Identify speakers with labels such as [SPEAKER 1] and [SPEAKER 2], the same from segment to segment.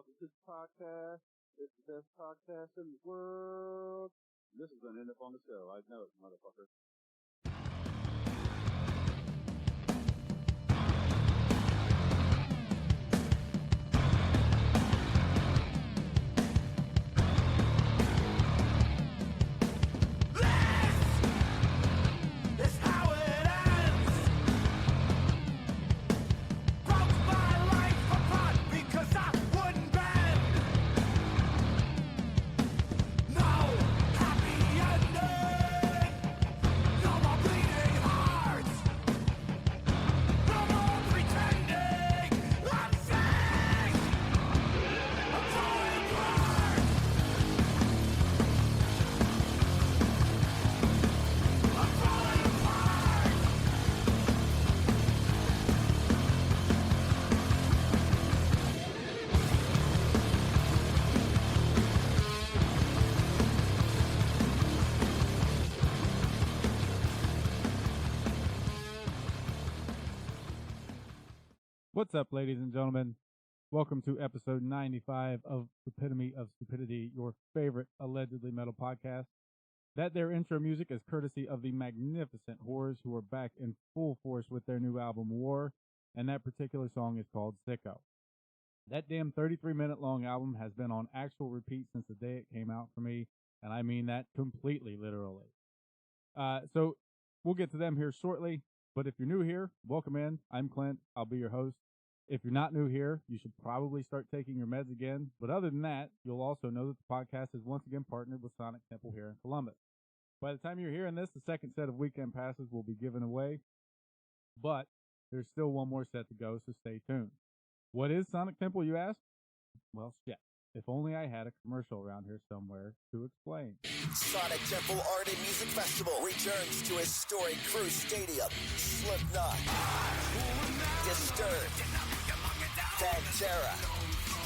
[SPEAKER 1] welcome to the podcast. It's the best podcast in the world. This is going to end up on the show. I know it, motherfucker.
[SPEAKER 2] What's up, ladies and gentlemen? Welcome to episode 95 of Epitome of Stupidity, your favorite allegedly metal podcast. That their intro music is courtesy of the magnificent Whores, who are back in full force with their new album, War, and that particular song is called Sicko. That damn 33-minute long album has been on actual repeat since the day it came out for me, and I mean that completely literally. So we'll get to them here shortly, but if you're new here, welcome in. I'm Clint. I'll be your host. If you're not new here, you should probably start taking your meds again. But other than that, you'll also know that the podcast is once again partnered with Sonic Temple here in Columbus. By the time you're hearing this, the second set of weekend passes will be given away. But there's still one more set to go, so stay tuned. What is Sonic Temple, you ask? Well, shit. If only I had a commercial around here somewhere to explain.
[SPEAKER 3] Sonic Temple Art and Music Festival returns to historic Cruise Stadium. Slipknot, Disturbed, Pantera,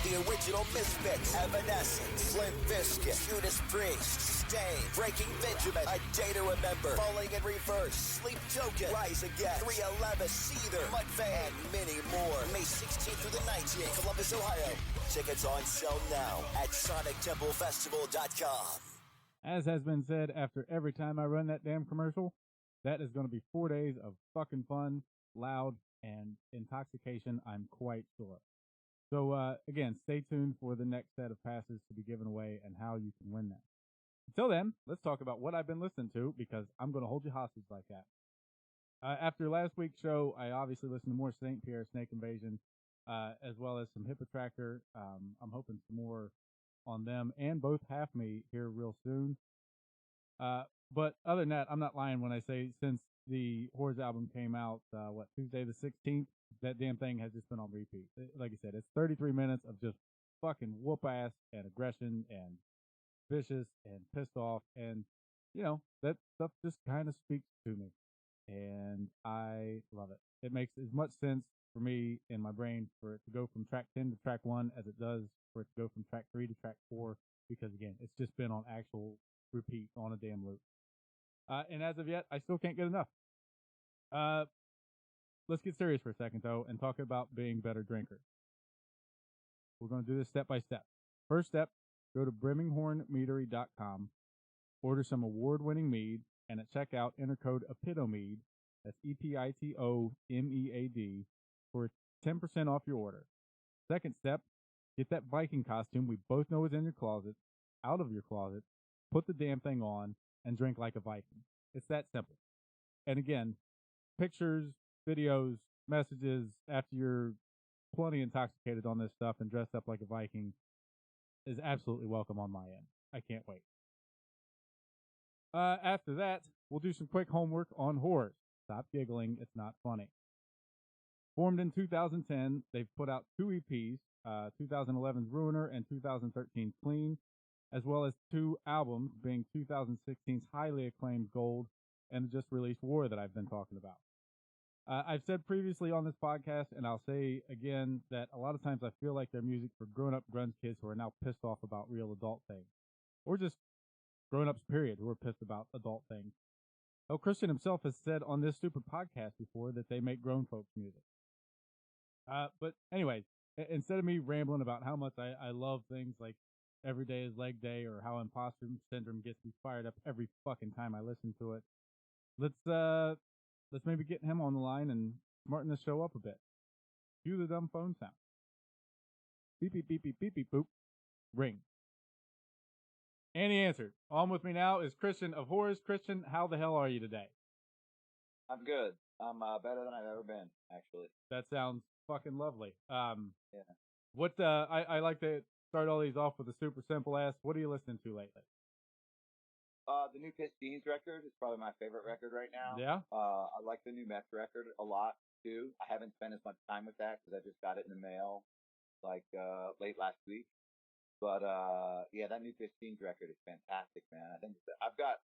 [SPEAKER 3] the original Misfits, Evanescence, Limp Bizkit, Judas Priest, Stain, Breaking Benjamin, A Day to Remember, Falling in Reverse, Sleep Token, Rise Again, 311, Seether, Mudvayne, and many more. May 16th through the 19th, Columbus, Ohio. Tickets on sale now at sonictemplefestival.com.
[SPEAKER 2] As has been said after every time I run that damn commercial, that is going to be 4 days of fucking fun, loud, and intoxication, I'm quite sure. So, again, stay tuned for the next set of passes to be given away and how you can win them. Until then, let's talk about what I've been listening to, because I'm going to hold you hostage like that. After last week's show, I obviously listened to more St. Pierre, Snake Invasion, as well as some Hippotractor. I'm hoping some more on them, and both Half Me here real soon. But other than that, I'm not lying when I say since the Whores album came out, Tuesday the 16th, that damn thing has just been on repeat. Like I said, it's 33 minutes of just fucking whoop ass and aggression and vicious and pissed off, and that stuff just kind of speaks to me, and I love it. It makes as much sense for me in my brain for it to go from track 10 to track 1 as it does for it to go from track 3 to track 4, because again, it's just been on actual repeat on a damn loop. And as of yet, I still can't get enough. Let's get serious for a second, though, and talk about being better drinkers. We're going to do this step by step. First step, go to briminghornmeadery.com, order some award-winning mead, and at checkout, enter code EPITOMEAD, that's EPITOMEAD, for 10% off your order. Second step, get that Viking costume we both know is in your closet, out of your closet, put the damn thing on, and drink like a Viking. It's that simple. And again, pictures, videos, messages after you're plenty intoxicated on this stuff and dressed up like a Viking is absolutely welcome on my end. I can't wait. After that, we'll do some quick homework on Whores. Stop giggling, it's not funny. Formed in 2010, they've put out 2 EPs, 2011's Ruiner and 2013's Clean, as well as 2 albums, being 2016's highly acclaimed Gold and the just released War that I've been talking about. I've said previously on this podcast, and I'll say again, that a lot of times I feel like their music for grown-up grunge kids who are now pissed off about real adult things, or just grown-ups, period, who are pissed about adult things. Oh, Christian himself has said on this stupid podcast before that they make grown folks music. But anyways, instead of me rambling about how much I love things like Every Day is Leg Day or how Imposter Syndrome gets me fired up every fucking time I listen to it, let's maybe get him on the line and smarten the show up a bit. Cue the dumb phone sound. Beep beep beep beep beep beep boop. Ring. And he answered. On with me now is Christian of Horrors. Christian, how the hell are you today?
[SPEAKER 4] I'm good. I'm better than I've ever been, actually.
[SPEAKER 2] That sounds fucking lovely.
[SPEAKER 4] Yeah.
[SPEAKER 2] What I like to start all these off with a super simple ask. What are you listening to lately?
[SPEAKER 4] The new Piss Jeans record is probably my favorite record right now.
[SPEAKER 2] Yeah.
[SPEAKER 4] I like the new Meth record a lot too. I haven't spent as much time with that because I just got it in the mail like late last week. But yeah, that new Piss Jeans record is fantastic, man. I think I've got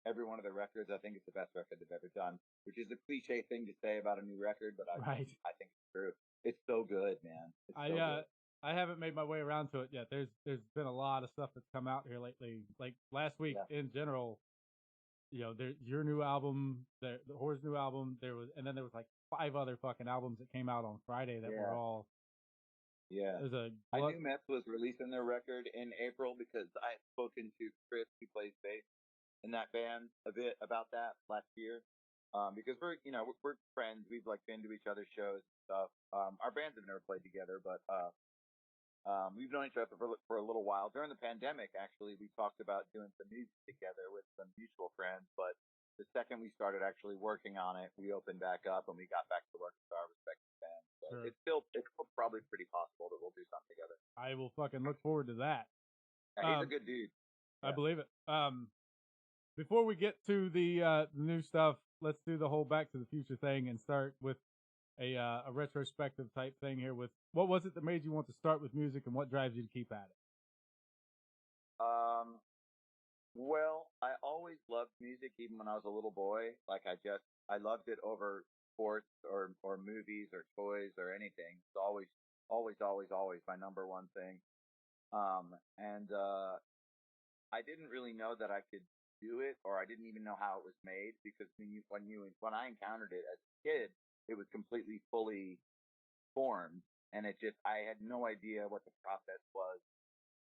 [SPEAKER 4] every one of the records. I think it's the best record they've ever done, which is a cliche thing to say about a new record, but I think it's true. It's so good, man. It's so good.
[SPEAKER 2] I haven't made my way around to it yet. There's been a lot of stuff that's come out here lately. Like last week in general, you know, there's your new album, the Horror's new album. And then there was like 5 other fucking albums that came out on Friday that were all.
[SPEAKER 4] Yeah. I knew Meth was releasing their record in April because I had spoken to Chris, who plays bass in that band, a bit about that last year. Because we're friends. We've like been to each other's shows and stuff. Our bands have never played together, but we've known each other for a little while. During the pandemic, actually, we talked about doing some music together with some mutual friends. But the second we started actually working on it, we opened back up and we got back to work with our respective bands. So it's still probably pretty possible that we'll do something together.
[SPEAKER 2] I will fucking look forward to that.
[SPEAKER 4] Yeah, he's a good dude.
[SPEAKER 2] I believe it. Before we get to the new stuff, let's do the whole Back to the Future thing and start with a retrospective type thing here. With what was it that made you want to start with music, and what drives you to keep at it?
[SPEAKER 4] Well, I always loved music, even when I was a little boy. Like I loved it over sports or movies or toys or anything. It's always my number one thing. And I didn't really know that I could do it, or I didn't even know how it was made, because when I encountered it as a kid, it was completely fully formed, and I had no idea what the process was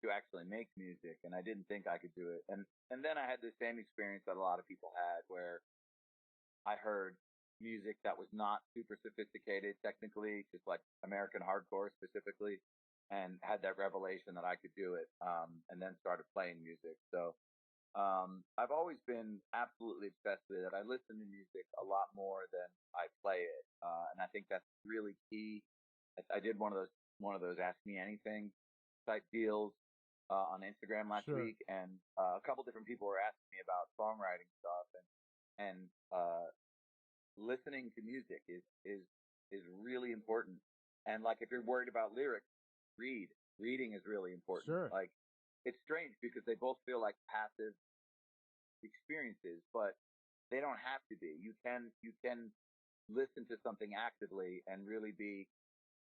[SPEAKER 4] to actually make music, and I didn't think I could do it. And then I had the same experience that a lot of people had, where I heard music that was not super sophisticated technically, just like American hardcore specifically, and had that revelation that I could do it, and then started playing music. So I've always been absolutely obsessed with it. I listen to music a lot more than I play it, and I think that's really key. I did one of those Ask Me Anything type deals on Instagram last week, and a couple different people were asking me about songwriting stuff, and listening to music is really important. And like, if you're worried about lyrics, reading is really important. Like, it's strange because they both feel like passive experiences, but they don't have to be. You can listen to something actively and really be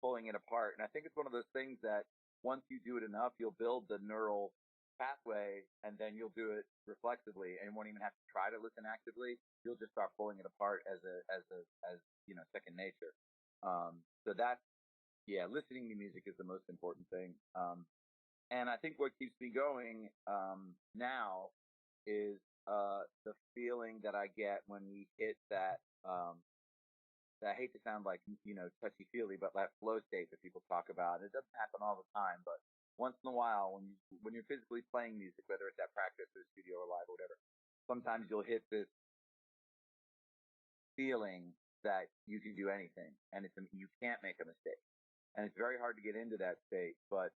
[SPEAKER 4] pulling it apart. And I think it's one of those things that once you do it enough, you'll build the neural pathway, and then you'll do it reflexively, and you won't even have to try to listen actively. You'll just start pulling it apart as second nature. So that's, listening to music is the most important thing. And I think what keeps me going now is the feeling that I get when we hit that. I hate to sound like, touchy-feely, but that flow state that people talk about. It doesn't happen all the time, but once in a while, when you're physically playing music, whether it's at practice or studio or live or whatever, sometimes you'll hit this feeling that you can do anything, and you can't make a mistake. And it's very hard to get into that state, but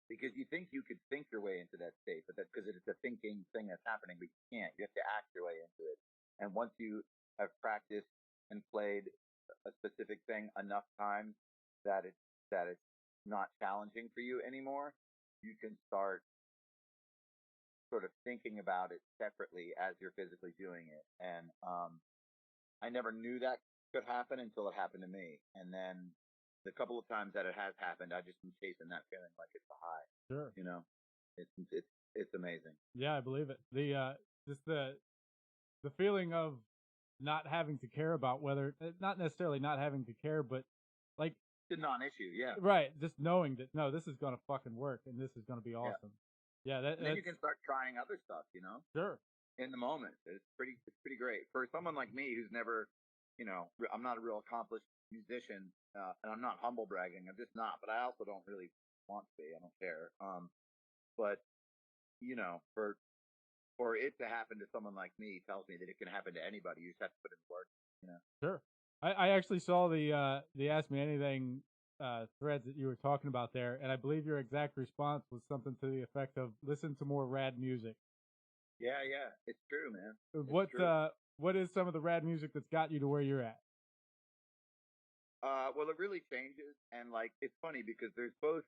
[SPEAKER 4] because you think you could think your way into that state, but that's because it's a thinking thing that's happening, but you can't. You have to act your way into it. And once you have practiced and played a specific thing enough times that it's not challenging for you anymore, you can start sort of thinking about it separately as you're physically doing it. And I never knew that could happen until it happened to me. And then the couple of times that it has happened, I've just been chasing that feeling like it's a high.
[SPEAKER 2] Sure.
[SPEAKER 4] It's amazing.
[SPEAKER 2] Yeah, I believe it. The feeling of not having to care about whether, not necessarily not having to care, but like
[SPEAKER 4] It's a non-issue, yeah.
[SPEAKER 2] Right, just knowing that, no, this is going to fucking work and this is going to be awesome. Yeah,
[SPEAKER 4] and then you can start trying other stuff, you know?
[SPEAKER 2] Sure.
[SPEAKER 4] In the moment. It's pretty great. For someone like me who's never, you know, I'm not a real accomplished musician, and I'm not humble bragging. I'm just not, but I also don't really want to be. I don't care. But, you know, for it to happen to someone like me tells me that it can happen to anybody. You just have to put in work, you know?
[SPEAKER 2] Sure. I actually saw the Ask Me Anything threads that you were talking about there, and I believe your exact response was something to the effect of listen to more rad music.
[SPEAKER 4] Yeah, it's true, man. It's true.
[SPEAKER 2] What is some of the rad music that's got you to where you're at?
[SPEAKER 4] Well, it really changes, and like it's funny because there's both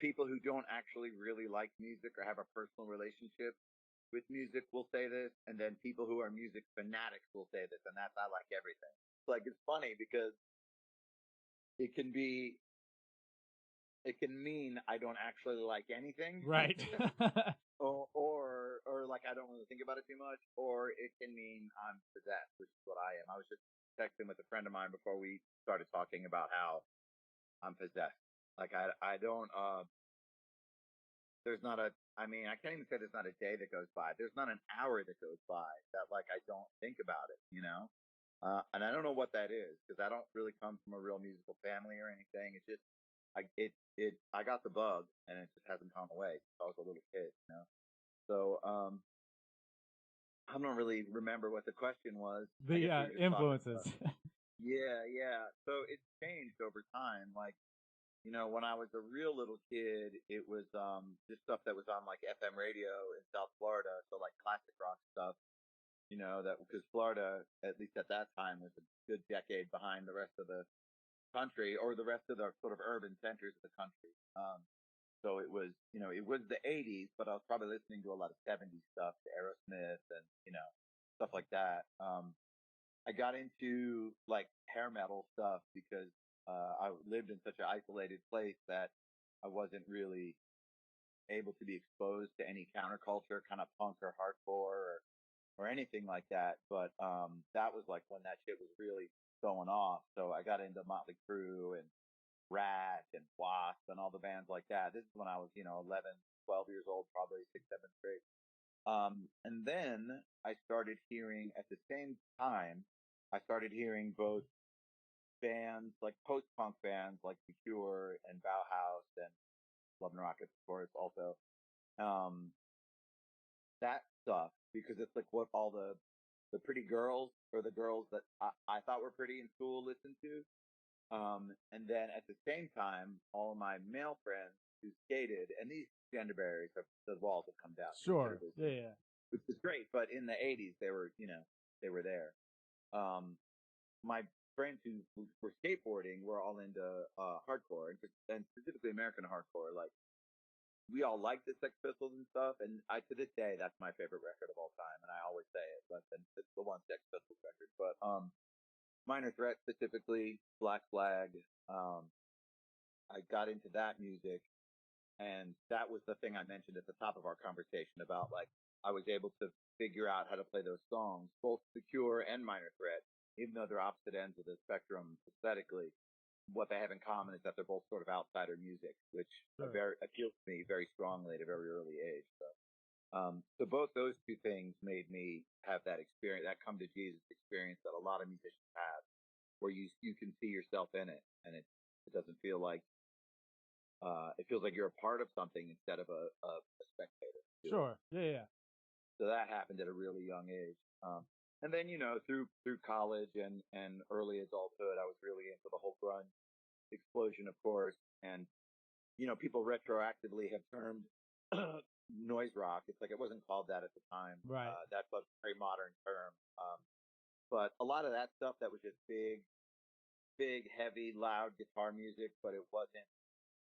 [SPEAKER 4] people who don't actually really like music or have a personal relationship with music will say this, and then people who are music fanatics will say this, and that's I like everything. It's like it's funny because it can mean I don't actually like anything,
[SPEAKER 2] Right?
[SPEAKER 4] or like I don't really think about it too much, or it can mean I'm possessed, which is what I am. I was just texting with a friend of mine before we started talking about how I'm possessed. Like I don't there's not I can't even say there's not a day that goes by. There's not an hour that goes by that like I don't think about it, you know? And I don't know what that is because I don't really come from a real musical family or anything. It's just I got the bug and it just hasn't gone away since I was a little kid, you know? So I don't really remember what the question was.
[SPEAKER 2] The influences.
[SPEAKER 4] Yeah. So it's changed over time. Like, you know, when I was a real little kid, it was just stuff that was on like FM radio in South Florida, so like classic rock stuff. You know, that because Florida, at least at that time, was a good decade behind the rest of the country or the rest of the sort of urban centers of the country. So it was, you know, it was the 80s, but I was probably listening to a lot of 70s stuff, to Aerosmith and, you know, stuff like that. I got into like hair metal stuff because I lived in such an isolated place that I wasn't really able to be exposed to any counterculture, kind of punk or hardcore or anything like that. But that was like when that shit was really going off. So I got into Motley Crue and Rat and Wasp and all the bands like that. This is when I was, you know, 11, 12 years old, probably 6th, 7th grade. And then I started hearing at the same time, I started hearing both bands like post-punk bands like The Cure and Bauhaus and Love and Rockets, of course, also. That stuff because it's like what all the pretty girls or the girls that I thought were pretty in school listened to. And then at the same time, all of my male friends who skated, and these gender barriers, the walls have come down.
[SPEAKER 2] Sure. Yeah.
[SPEAKER 4] Which is great. But in the 80s, they were, you know, they were there. My friends who were skateboarding were all into hardcore and specifically American hardcore. Like we all liked the Sex Pistols and stuff. And to this day, that's my favorite record of all time. And I always say it, but it's the one Sex Pistols record. But, Minor Threat specifically, Black Flag. I got into that music, and that was the thing I mentioned at the top of our conversation about like I was able to figure out how to play those songs, both The Cure and Minor Threat, even though they're opposite ends of the spectrum aesthetically. What they have in common is that they're both sort of outsider music, which appeals to me very strongly at a very early age. So both those two things made me have that experience, that come to Jesus experience that a lot of musicians have, where you can see yourself in it, and it doesn't feel like it feels like you're a part of something instead of a spectator.
[SPEAKER 2] Sure. Yeah.
[SPEAKER 4] So that happened at a really young age. And then, you know, through college and early adulthood, I was really into the whole grunge explosion, of course. And, you know, people retroactively have termed noise rock. It's like it wasn't called that at the time.
[SPEAKER 2] Right.
[SPEAKER 4] That's a very modern term. But a lot of that stuff that was just big, heavy, loud guitar music, but it wasn't,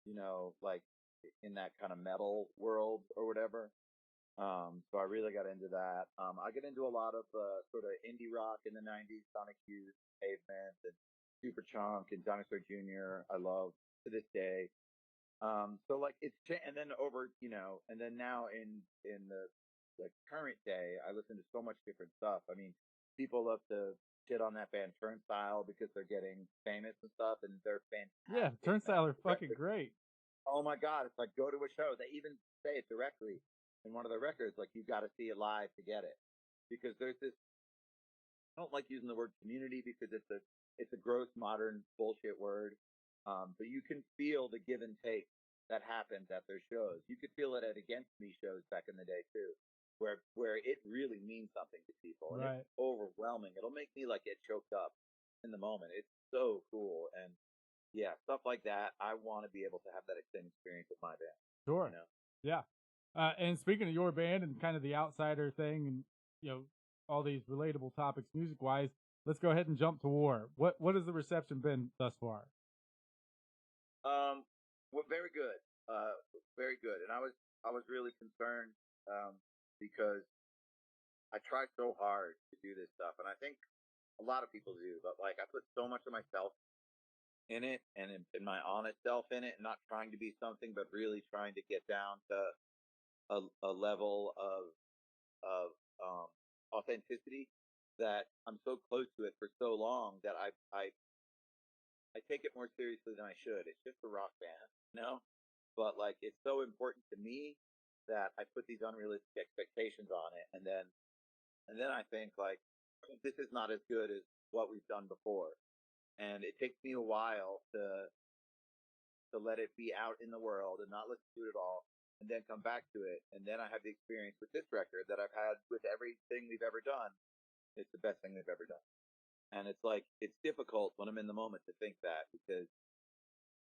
[SPEAKER 4] you know, like in that kind of metal world or whatever. So I really got into that. I got into a lot of sort of indie rock in the 90s, Sonic Youth, Pavement, and Superchunk and Dinosaur Jr. I love to this day. So like and then over, you know, and then now in the current day, I listen to so much different stuff. I mean, people love to shit on that band Turnstile because they're getting famous and stuff, and they're fantastic.
[SPEAKER 2] Yeah, Turnstile are fucking great.
[SPEAKER 4] Oh my God, it's like go to a show. They even say it directly in one of their records, like you got to see it live to get it, because there's this. I don't like using the word community because it's a gross modern bullshit word, but you can feel the give and take that happens at their shows. You could feel it at Against Me shows back in the day too, where it really means something to people, and it's overwhelming. It'll make me like get choked up in the moment. It's so cool, and yeah, stuff like that. I want to be able to have that same experience with my band.
[SPEAKER 2] Sure.
[SPEAKER 4] You know?
[SPEAKER 2] Yeah. And speaking of your band and kind of the outsider thing, and all these relatable topics music wise, let's go ahead and jump to War. What has the reception been thus far?
[SPEAKER 4] Well, very good. Very good. And I was really concerned, because I try so hard to do this stuff, and I think a lot of people do, but like I put so much of myself in it, and in my honest self in it, and not trying to be something, but really trying to get down to a level of authenticity that I'm so close to it for so long that I take it more seriously than I should. It's just a rock band, but like it's so important to me that I put these unrealistic expectations on it, and then I think like this is not as good as what we've done before, and it takes me a while to let it be out in the world and not listen to it at all, and then come back to it, and then I have the experience with this record that I've had with everything we've ever done. It's the best thing we've ever done. And it's like, it's difficult when I'm in the moment to think that, because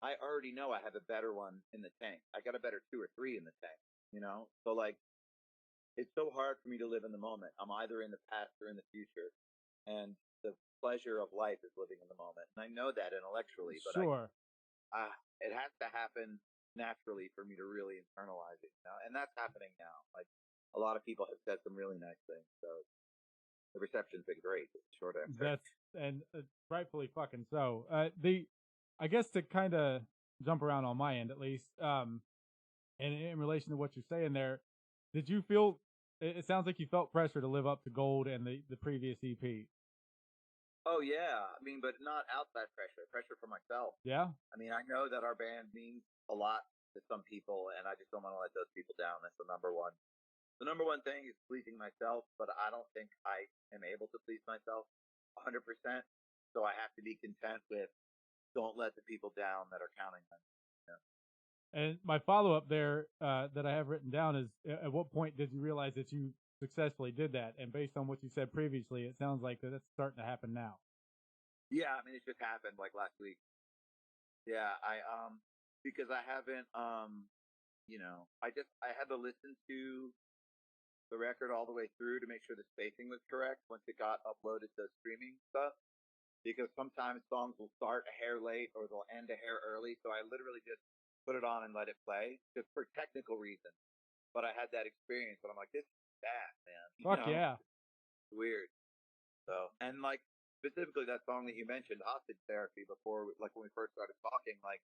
[SPEAKER 4] I already know I have a better one in the tank. I got a better 2 or 3 in the tank, So like, it's so hard for me to live in the moment. I'm either in the past or in the future. And the pleasure of life is living in the moment. And I know that intellectually, but it has to happen naturally for me to really internalize it, And that's happening now. Like, a lot of people have said some really nice things, so the reception's been great. Short answer.
[SPEAKER 2] And rightfully fucking so. I guess to kind of jump around on my end at least, and in relation to what you're saying there, did you feel? It sounds like you felt pressure to live up to Gold and the previous EP.
[SPEAKER 4] Oh yeah, I mean, but not outside pressure for myself.
[SPEAKER 2] Yeah.
[SPEAKER 4] I mean, I know that our band means a lot to some people, and I just don't want to let those people down. That's the number one. The number one thing is pleasing myself, but I don't think I am able to please myself 100%. So I have to be content with don't let the people down that are counting on me.
[SPEAKER 2] And my follow-up there that I have written down is, at what point did you realize that you successfully did that? And based on what you said previously, it sounds like that's starting to happen now.
[SPEAKER 4] Yeah, I mean, it just happened like last week. Yeah, because I haven't, I had to listen to the record all the way through to make sure the spacing was correct once it got uploaded to streaming stuff, because sometimes songs will start a hair late or they'll end a hair early. So I literally just put it on and let it play just for technical reasons. But I had that experience and I'm like, this is bad, man.
[SPEAKER 2] Fuck yeah.
[SPEAKER 4] It's weird. So, and like specifically that song that you mentioned, Hostage Therapy, before, like when we first started talking, like,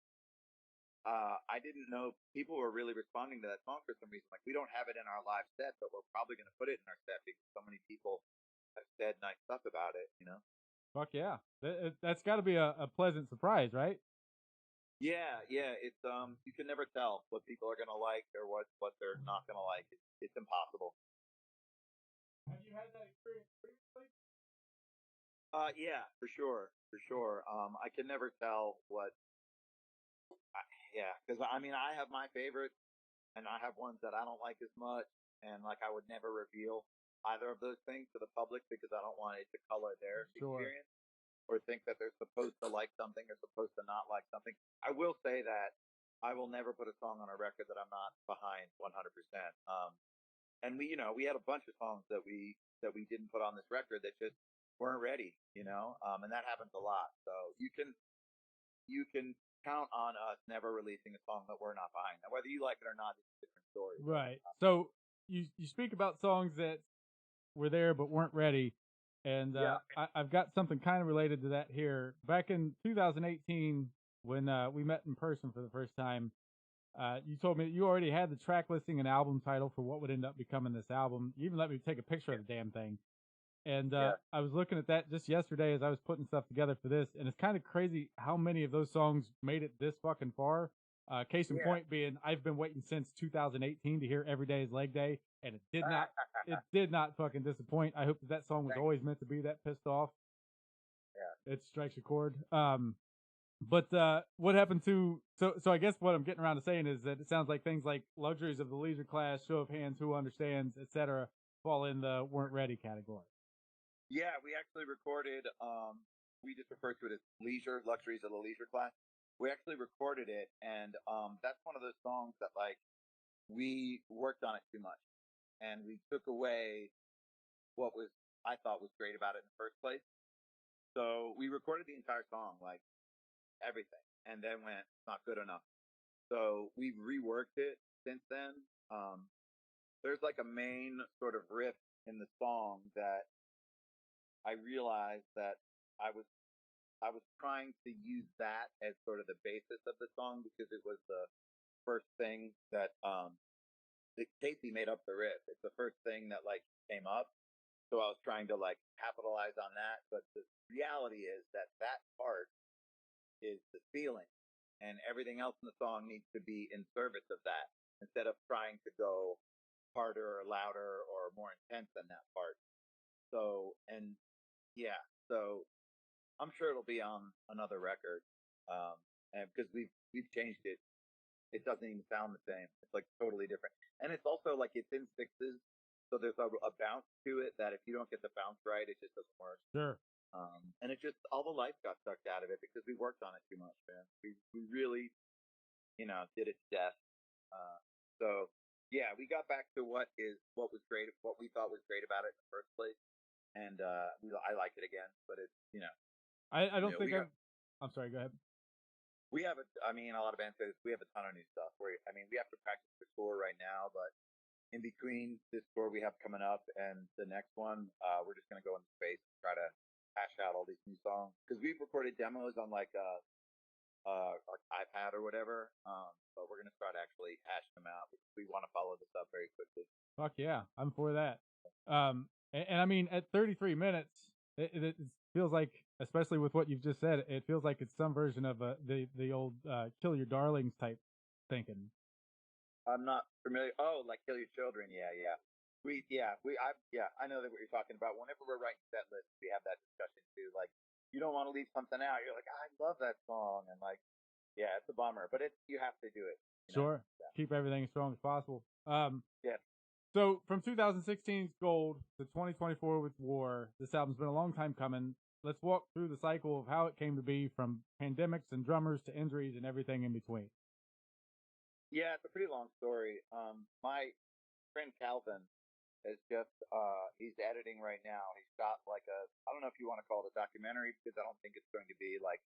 [SPEAKER 4] I didn't know people were really responding to that song for some reason. Like, we don't have it in our live set, but we're probably going to put it in our set because so many people have said nice stuff about it,
[SPEAKER 2] Fuck yeah. That's got to be a pleasant surprise, right?
[SPEAKER 4] Yeah. It's, you can never tell what people are going to like or what they're not going to like. It's impossible.
[SPEAKER 2] Have you had that experience previously?
[SPEAKER 4] Yeah, for sure. I can never tell what. Yeah, because I mean, I have my favorites, and I have ones that I don't like as much, and like I would never reveal either of those things to the public because I don't want it to color their experience or think that they're supposed to like something or supposed to not like something. I will say that I will never put a song on a record that I'm not behind 100%. And we had a bunch of songs that we didn't put on this record that just weren't ready, and that happens a lot. So you can count on us never releasing a song that we're not behind. Now, whether you like it or not, it's a different story.
[SPEAKER 2] Right. So you speak about songs that were there but weren't ready, and I've got something kind of related to that here. Back in 2018, when we met in person for the first time, you told me that you already had the track listing and album title for what would end up becoming this album. You even let me take a picture of the damn thing. And I was looking at that just yesterday as I was putting stuff together for this, and it's kind of crazy how many of those songs made it this fucking far. Case in point being, I've been waiting since 2018 to hear "Every Day Is Leg Day," and it did not fucking disappoint. I hope that song was always meant to be that pissed off. Yeah, it strikes a chord. But what happened to so I guess what I'm getting around to saying is that it sounds like things like "Luxuries of the Leisure Class," "Show of Hands," "Who Understands," etc. fall in the "weren't ready" category.
[SPEAKER 4] Yeah, we actually recorded. We just refer to it as "Leisure Luxuries of the Leisure Class." We actually recorded it, and that's one of those songs that like we worked on it too much, and we took away what was I thought was great about it in the first place. So we recorded the entire song, like everything, and then went not good enough. So we've reworked it since then. There's like a main sort of riff in the song that I realized that I was trying to use that as sort of the basis of the song because it was the first thing that Casey made up the riff. It's the first thing that like came up. So I was trying to like capitalize on that, but the reality is that that part is the feeling, and everything else in the song needs to be in service of that instead of trying to go harder or louder or more intense than that part. So, and yeah, so I'm sure it'll be on another record, and because we've changed it, it doesn't even sound the same. It's like totally different, and it's also like it's in sixes, so there's a bounce to it that if you don't get the bounce right, it just doesn't work.
[SPEAKER 2] Sure.
[SPEAKER 4] And it just all the life got sucked out of it because we worked on it too much, man. We really, did it to death. So yeah, we got back to what was great, what we thought was great about it in the first place, and I like it again. But it's
[SPEAKER 2] I don't think I'm sorry. Go ahead.
[SPEAKER 4] We have a lot of bands say we have a ton of new stuff. We have to practice for tour right now, but in between this tour we have coming up and the next one, we're just gonna go into space and try to hash out all these new songs because we've recorded demos on like iPad or whatever, but we're gonna start actually hashing them out because we want to follow this up very quickly.
[SPEAKER 2] Fuck yeah, I'm for that. And I mean, at 33 minutes, it feels like, especially with what you've just said, it feels like it's some version of the old "Kill Your Darlings" type thinking.
[SPEAKER 4] I'm not familiar. Oh, like "Kill Your Children." Yeah. I know that what you're talking about. Whenever we're writing set lists, we have that discussion too. Like, you don't want to leave something out. You're like, I love that song, and like, yeah, it's a bummer, but you have to do it.
[SPEAKER 2] Sure. Yeah. Keep everything as strong as possible.
[SPEAKER 4] Yeah.
[SPEAKER 2] So from 2016's Gold to 2024 with War, this album's been a long time coming. Let's walk through the cycle of how it came to be, from pandemics and drummers to injuries and everything in between.
[SPEAKER 4] Yeah, it's a pretty long story. My friend Calvin is just he's editing right now. He's shot like I don't know if you want to call it a documentary because I don't think it's going to be like,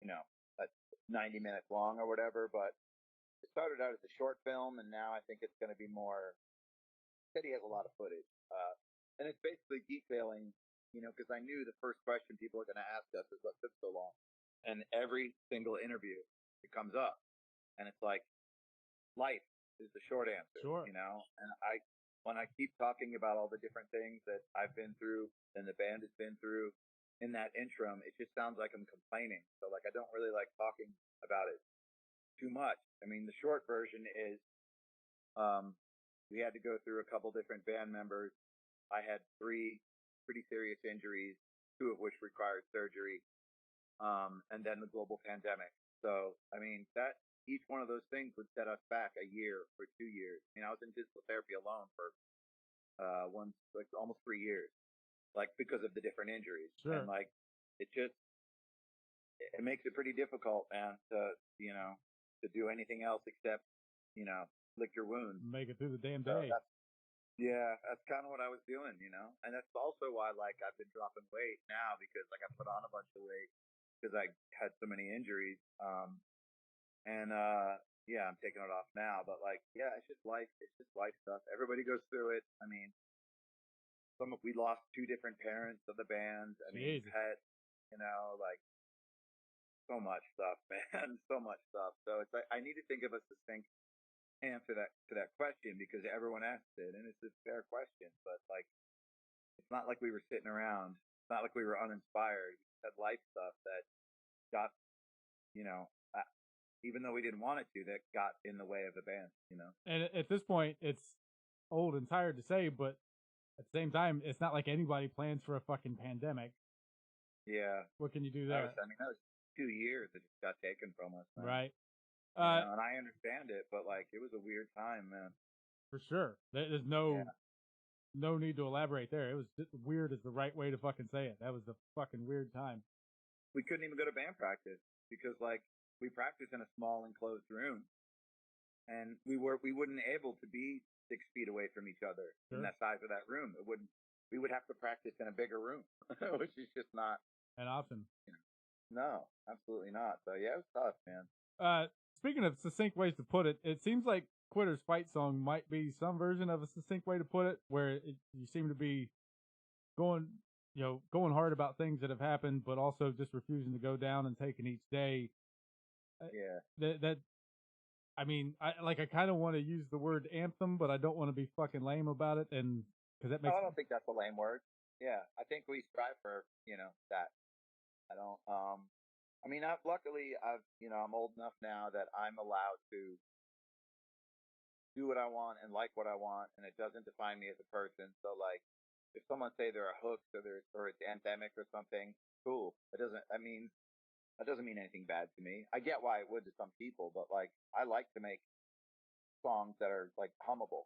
[SPEAKER 4] a 90 minutes long or whatever, but it started out as a short film and now I think it's going to be more. Said he has a lot of footage, and it's basically detailing, because I knew the first question people are going to ask us is what took so long, and every single interview it comes up, and it's like life is the short answer,
[SPEAKER 2] sure.
[SPEAKER 4] And when I keep talking about all the different things that I've been through and the band has been through in that interim, it just sounds like I'm complaining. So like I don't really like talking about it too much. I mean, the short version is, we had to go through a couple different band members. I had 3 pretty serious injuries, 2 of which required surgery, and then the global pandemic. So, I mean, that each one of those things would set us back a year or 2 years. I mean, I was in physical therapy alone for almost 3 years, like because of the different injuries.
[SPEAKER 2] Sure.
[SPEAKER 4] And like, it makes it pretty difficult, man, to do anything else except, lick your wounds.
[SPEAKER 2] Make it through the damn day.
[SPEAKER 4] That's kind of what I was doing, and that's also why like I've been dropping weight now because like I put on a bunch of weight because I had so many injuries, and I'm taking it off now. But like, yeah, it's just life stuff. Everybody goes through it. I mean, we lost 2 different parents of the band. I mean, pets, like so much stuff, man, so much stuff. So it's like I need to think of a succinct answer to that question because everyone asks it and it's a fair question, but like It's not like we were sitting around. It's not like we were uninspired. We had life stuff that got, you know, even though we didn't want it to, that got in the way of the band, you know.
[SPEAKER 2] And at this point, it's old and tired to say, but at the same time, it's not like anybody plans for a fucking pandemic.
[SPEAKER 4] Yeah.
[SPEAKER 2] What can you do there?
[SPEAKER 4] That was 2 years that just got taken from us, man.
[SPEAKER 2] Right.
[SPEAKER 4] And I understand it, but like it was a weird time, man.
[SPEAKER 2] For sure. There's no need to elaborate there. It was just weird is the right way to fucking say it. That was a fucking weird time.
[SPEAKER 4] We couldn't even go to band practice because like we practiced in a small enclosed room, and we wouldn't able to be 6 feet away from each other in that size of that room. We would have to practice in a bigger room, which is just not
[SPEAKER 2] an option.
[SPEAKER 4] No, absolutely not. So yeah, it was tough, man.
[SPEAKER 2] Speaking of succinct ways to put it, it seems like Quitter's Fight Song might be some version of a succinct way to put it, where you seem to be going hard about things that have happened, but also just refusing to go down and taking each day.
[SPEAKER 4] Yeah.
[SPEAKER 2] I mean, I kind of want to use the word anthem, but I don't want to be fucking lame about it, and because that makes.
[SPEAKER 4] I don't think that's a lame word. Yeah, I think we strive for that. I don't. I mean, luckily, I'm old enough now that I'm allowed to do what I want and like what I want, and it doesn't define me as a person. So, like, if someone say they're a hoax or it's anthemic or something, cool. That doesn't mean anything bad to me. I get why it would to some people, but like, I like to make songs that are like hummable.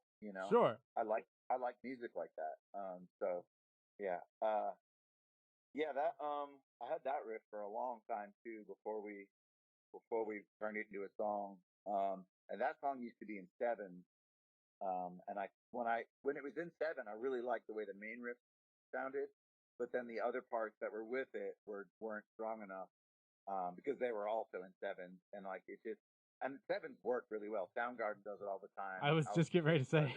[SPEAKER 2] Sure.
[SPEAKER 4] I like music like that. So, yeah. That I had that riff for a long time too before we turned it into a song. And that song used to be in 7. And when it was in 7, I really liked the way the main riff sounded, but then the other parts that were with it weren't strong enough because they were also in 7, and like it just and 7's worked really well. Soundgarden does it all the time.
[SPEAKER 2] I was just getting ready to say.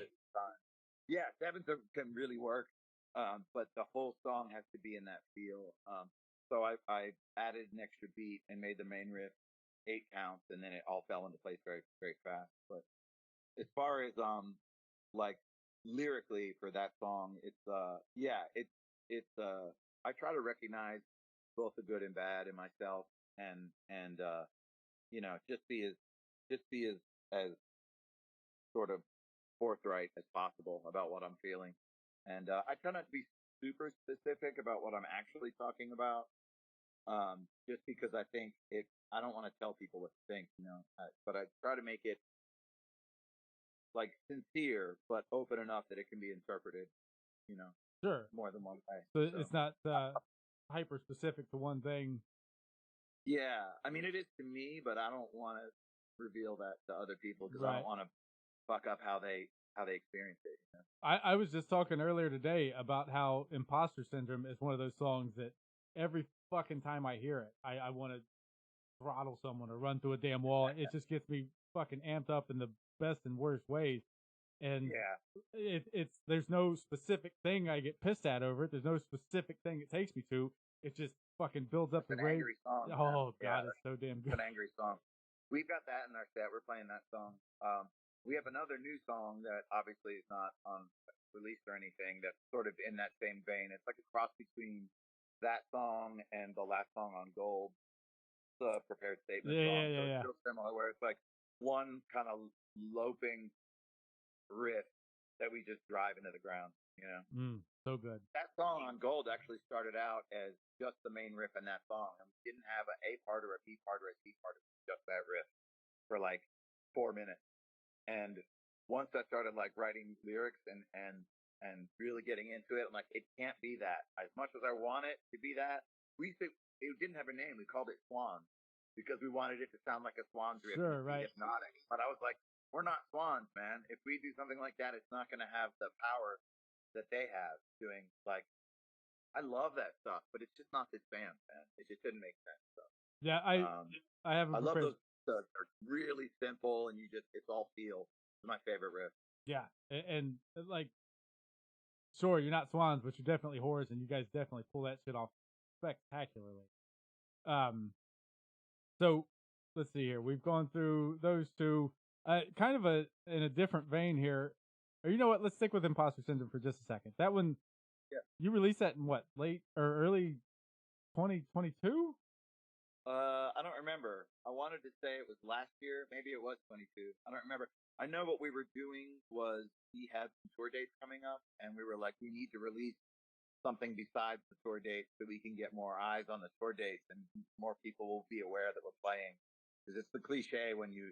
[SPEAKER 4] Yeah, 7s can really work. But the whole song has to be in that feel. So I added an extra beat and made the main riff 8 counts, and then it all fell into place very, very fast. But as far as like lyrically for that song, it's I try to recognize both the good and bad in myself, and just be as sort of forthright as possible about what I'm feeling. And I try not to be super specific about what I'm actually talking about, just because I think I don't want to tell people what to think, but I try to make it like sincere, but open enough that it can be interpreted,
[SPEAKER 2] sure,
[SPEAKER 4] more than one way.
[SPEAKER 2] So it's not hyper specific to one thing.
[SPEAKER 4] Yeah, I mean, it is to me, but I don't want to reveal that to other people because I don't want to fuck up how they experience it.
[SPEAKER 2] I was just talking earlier today about how Imposter Syndrome is one of those songs that every fucking time I hear it, I want to throttle someone or run through a damn wall. It just gets me fucking amped up in the best and worst ways. And there's no specific thing I get pissed at over it. There's no specific thing it takes me to. It just fucking builds up the rage.
[SPEAKER 4] Song,
[SPEAKER 2] oh God, it's so damn good.
[SPEAKER 4] It's an angry song. We've got that in our set. We're playing that song. We have another new song that obviously is not released or anything that's sort of in that same vein. It's like a cross between that song and the last song on Gold, the Prepared Statement song. So it's real similar, where it's like one kind of loping riff that we just drive into the ground,
[SPEAKER 2] So good.
[SPEAKER 4] That song on Gold actually started out as just the main riff in that song, and we didn't have an A part or a B part or a C part. It was just that riff for like 4 minutes. And once I started like writing lyrics and really getting into it, I'm like, it can't be that. As much as I want it to be that, it didn't have a name. We called it Swans because we wanted it to sound like a Swans riff.
[SPEAKER 2] Sure, right.
[SPEAKER 4] Hypnotic. But I was like, we're not Swans, man. If we do something like that, it's not going to have the power that they have doing. Like, I love that stuff, but it's just not this band, man. It just didn't make sense. So.
[SPEAKER 2] Yeah, I have.
[SPEAKER 4] I love those. They're really simple, and it's all feel. It's my favorite riff.
[SPEAKER 2] Yeah, and like, sure, you're not Swans, but you're definitely whores, and you guys definitely pull that shit off spectacularly. So let's see here. We've gone through those two. Kind of in a different vein here. Or you know what? Let's stick with Imposter Syndrome for just a second. That one, You released that in what, late or early 2022?
[SPEAKER 4] I don't remember. I wanted to say it was last year. Maybe it was 22. I don't remember. I know what we were doing was we had some tour dates coming up, and we were like, we need to release something besides the tour dates so we can get more eyes on the tour dates and more people will be aware that we're playing. Because it's the cliche when you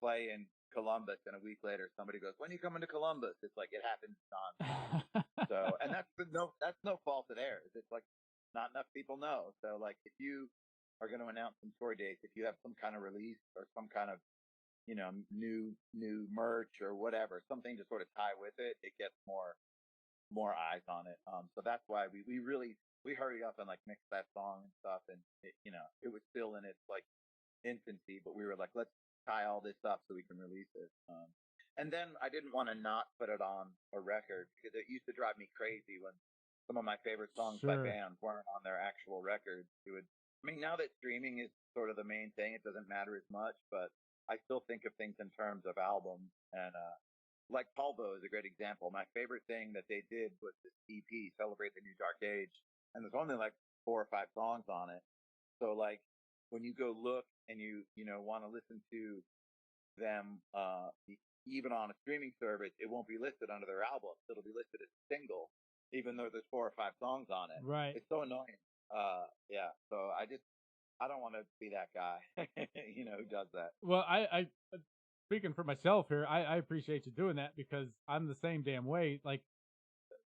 [SPEAKER 4] play in Columbus and a week later somebody goes, when are you coming to Columbus? It's like it happens nonstop. So, and that's no fault of theirs. It's like not enough people know. So like if you are going to announce some tour dates, if you have some kind of release or some kind of new merch or whatever, something to sort of tie with it, it gets more eyes on it. So that's why we hurried up and like mixed that song and stuff, and it was still in its like infancy, but we were like, let's tie all this up so we can release it. And then I didn't want to not put it on a record because it used to drive me crazy when some of my favorite songs by bands weren't on their actual records. Now that streaming is sort of the main thing, it doesn't matter as much, but I still think of things in terms of albums. And like Polvo is a great example. My favorite thing that they did was this EP, Celebrate the New Dark Age, and there's only like 4 or 5 songs on it. So like when you go look and you want to listen to them, even on a streaming service, it won't be listed under their album. It'll be listed as a single, even though there's 4 or 5 songs on it.
[SPEAKER 2] Right.
[SPEAKER 4] It's so annoying. Yeah. So I don't want to be that guy, who does that.
[SPEAKER 2] Well, I speaking for myself here, I appreciate you doing that because I'm the same damn way. Like,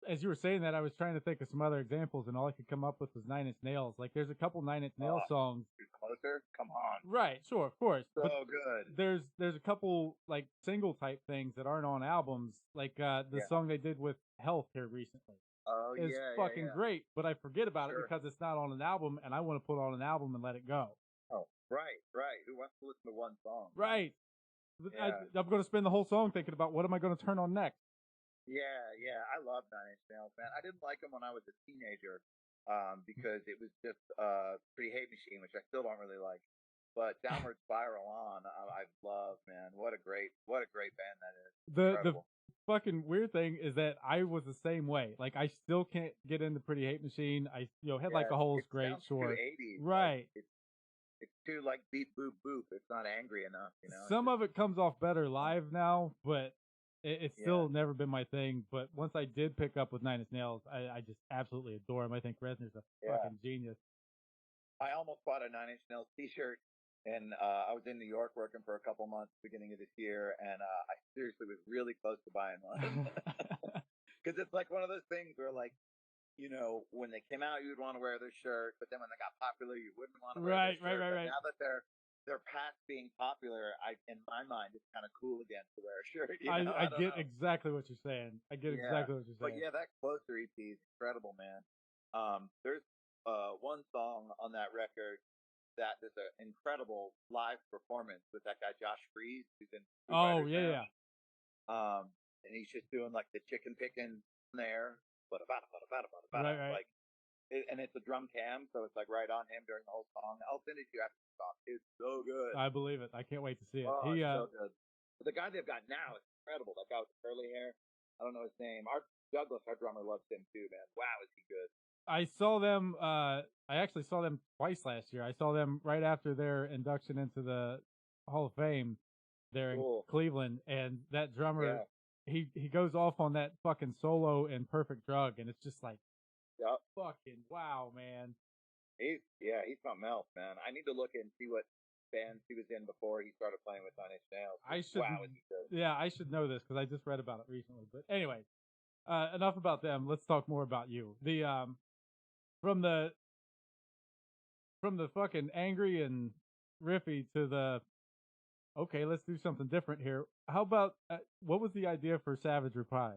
[SPEAKER 2] as you were saying that, I was trying to think of some other examples, and all I could come up with was 9 Inch Nails. Like, there's a couple 9 Inch Nails songs.
[SPEAKER 4] Closer? Come on.
[SPEAKER 2] Right, sure, of course.
[SPEAKER 4] So
[SPEAKER 2] but
[SPEAKER 4] good.
[SPEAKER 2] There's a couple, like, single type things that aren't on albums. Like, the song they did with Health here recently.
[SPEAKER 4] Oh,
[SPEAKER 2] is fucking great, but I forget about it because it's not on an album, and I want to put on an album and let it go.
[SPEAKER 4] Oh, right. Who wants to listen to one song?
[SPEAKER 2] Right.
[SPEAKER 4] Yeah.
[SPEAKER 2] I'm going to spend the whole song thinking about what am I going to turn on next.
[SPEAKER 4] Yeah. I love 9 Inch Nails, man. I didn't like them when I was a teenager because it was just Pretty Hate Machine, which I still don't really like. But Downward Spiral On, I love, man. What a great band that is.
[SPEAKER 2] The fucking weird thing is that I was the same way. Like, I still can't get into Pretty Hate Machine. Head Like a Hole is great, sure.
[SPEAKER 4] Too 80s.
[SPEAKER 2] Right.
[SPEAKER 4] Like, it's too like beep boop boop. It's not angry enough,
[SPEAKER 2] Some of it comes off better live now, but it's still never been my thing. But once I did pick up with 9 Inch Nails, I just absolutely adore him. I think Reznor's a fucking genius.
[SPEAKER 4] I almost bought a 9 Inch Nails t-shirt, and I was in New York working for a couple months beginning of this year, and I seriously was really close to buying one. Because it's like one of those things where, like, when they came out, you would want to wear their shirt, but then when they got popular, you wouldn't want to wear their shirt.
[SPEAKER 2] Right.
[SPEAKER 4] Now that they're past being popular, in my mind, it's kind of cool again to wear a shirt.
[SPEAKER 2] I get exactly what you're saying. Exactly what you're saying.
[SPEAKER 4] But yeah, that Closer EP is incredible, man. There's one song on that record that is an incredible live performance with that guy Josh Freese, who's in Foo Fighters now. And he's just doing like the chicken picking snare, but about
[SPEAKER 2] right.
[SPEAKER 4] Like, and it's a drum cam, so it's like right on him during the whole song. I'll send it to you after the song. It's so good.
[SPEAKER 2] I believe it. I can't wait to see it.
[SPEAKER 4] It's so good. But the guy they've got now is incredible. That guy with the curly hair. I don't know his name. Douglas, our drummer, loves him too, man. Wow, is he good?
[SPEAKER 2] I saw them. I actually saw them twice last year. I saw them right after their induction into the Hall of Fame there in Cleveland, and that drummer, he goes off on that fucking solo in Perfect Drug, and it's just like, fucking wow, man.
[SPEAKER 4] He's something else, man. I need to look and see what bands he was in before he started playing with 9 Inch Nails. Is he good?
[SPEAKER 2] Yeah, I should know this because I just read about it recently. But anyway, enough about them. Let's talk more about you. From the fucking angry and riffy to the okay, let's do something different here. How about what was the idea for Savage Reply?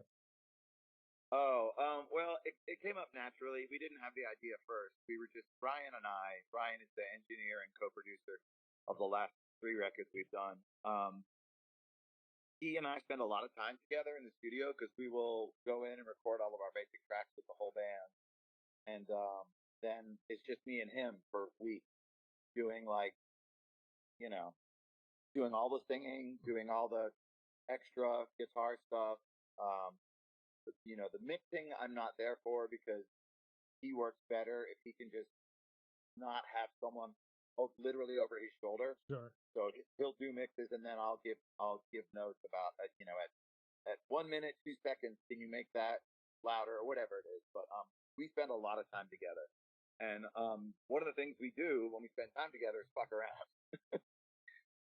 [SPEAKER 4] Well, it came up naturally. We didn't have the idea first. We were just Brian is the engineer and co-producer of the last 3 records we've done. He and I spend a lot of time together in the studio because we will go in and record all of our basic tracks with the whole band. And then it's just me and him for weeks doing doing all the singing, doing all the extra guitar stuff. the mixing I'm not there for because he works better if he can just not have someone literally over his shoulder.
[SPEAKER 2] Sure.
[SPEAKER 4] So he'll do mixes, and then I'll give notes about at 1 minute 2 seconds, can you make that louder or whatever it is. But we spend a lot of time together, and one of the things we do when we spend time together is fuck around.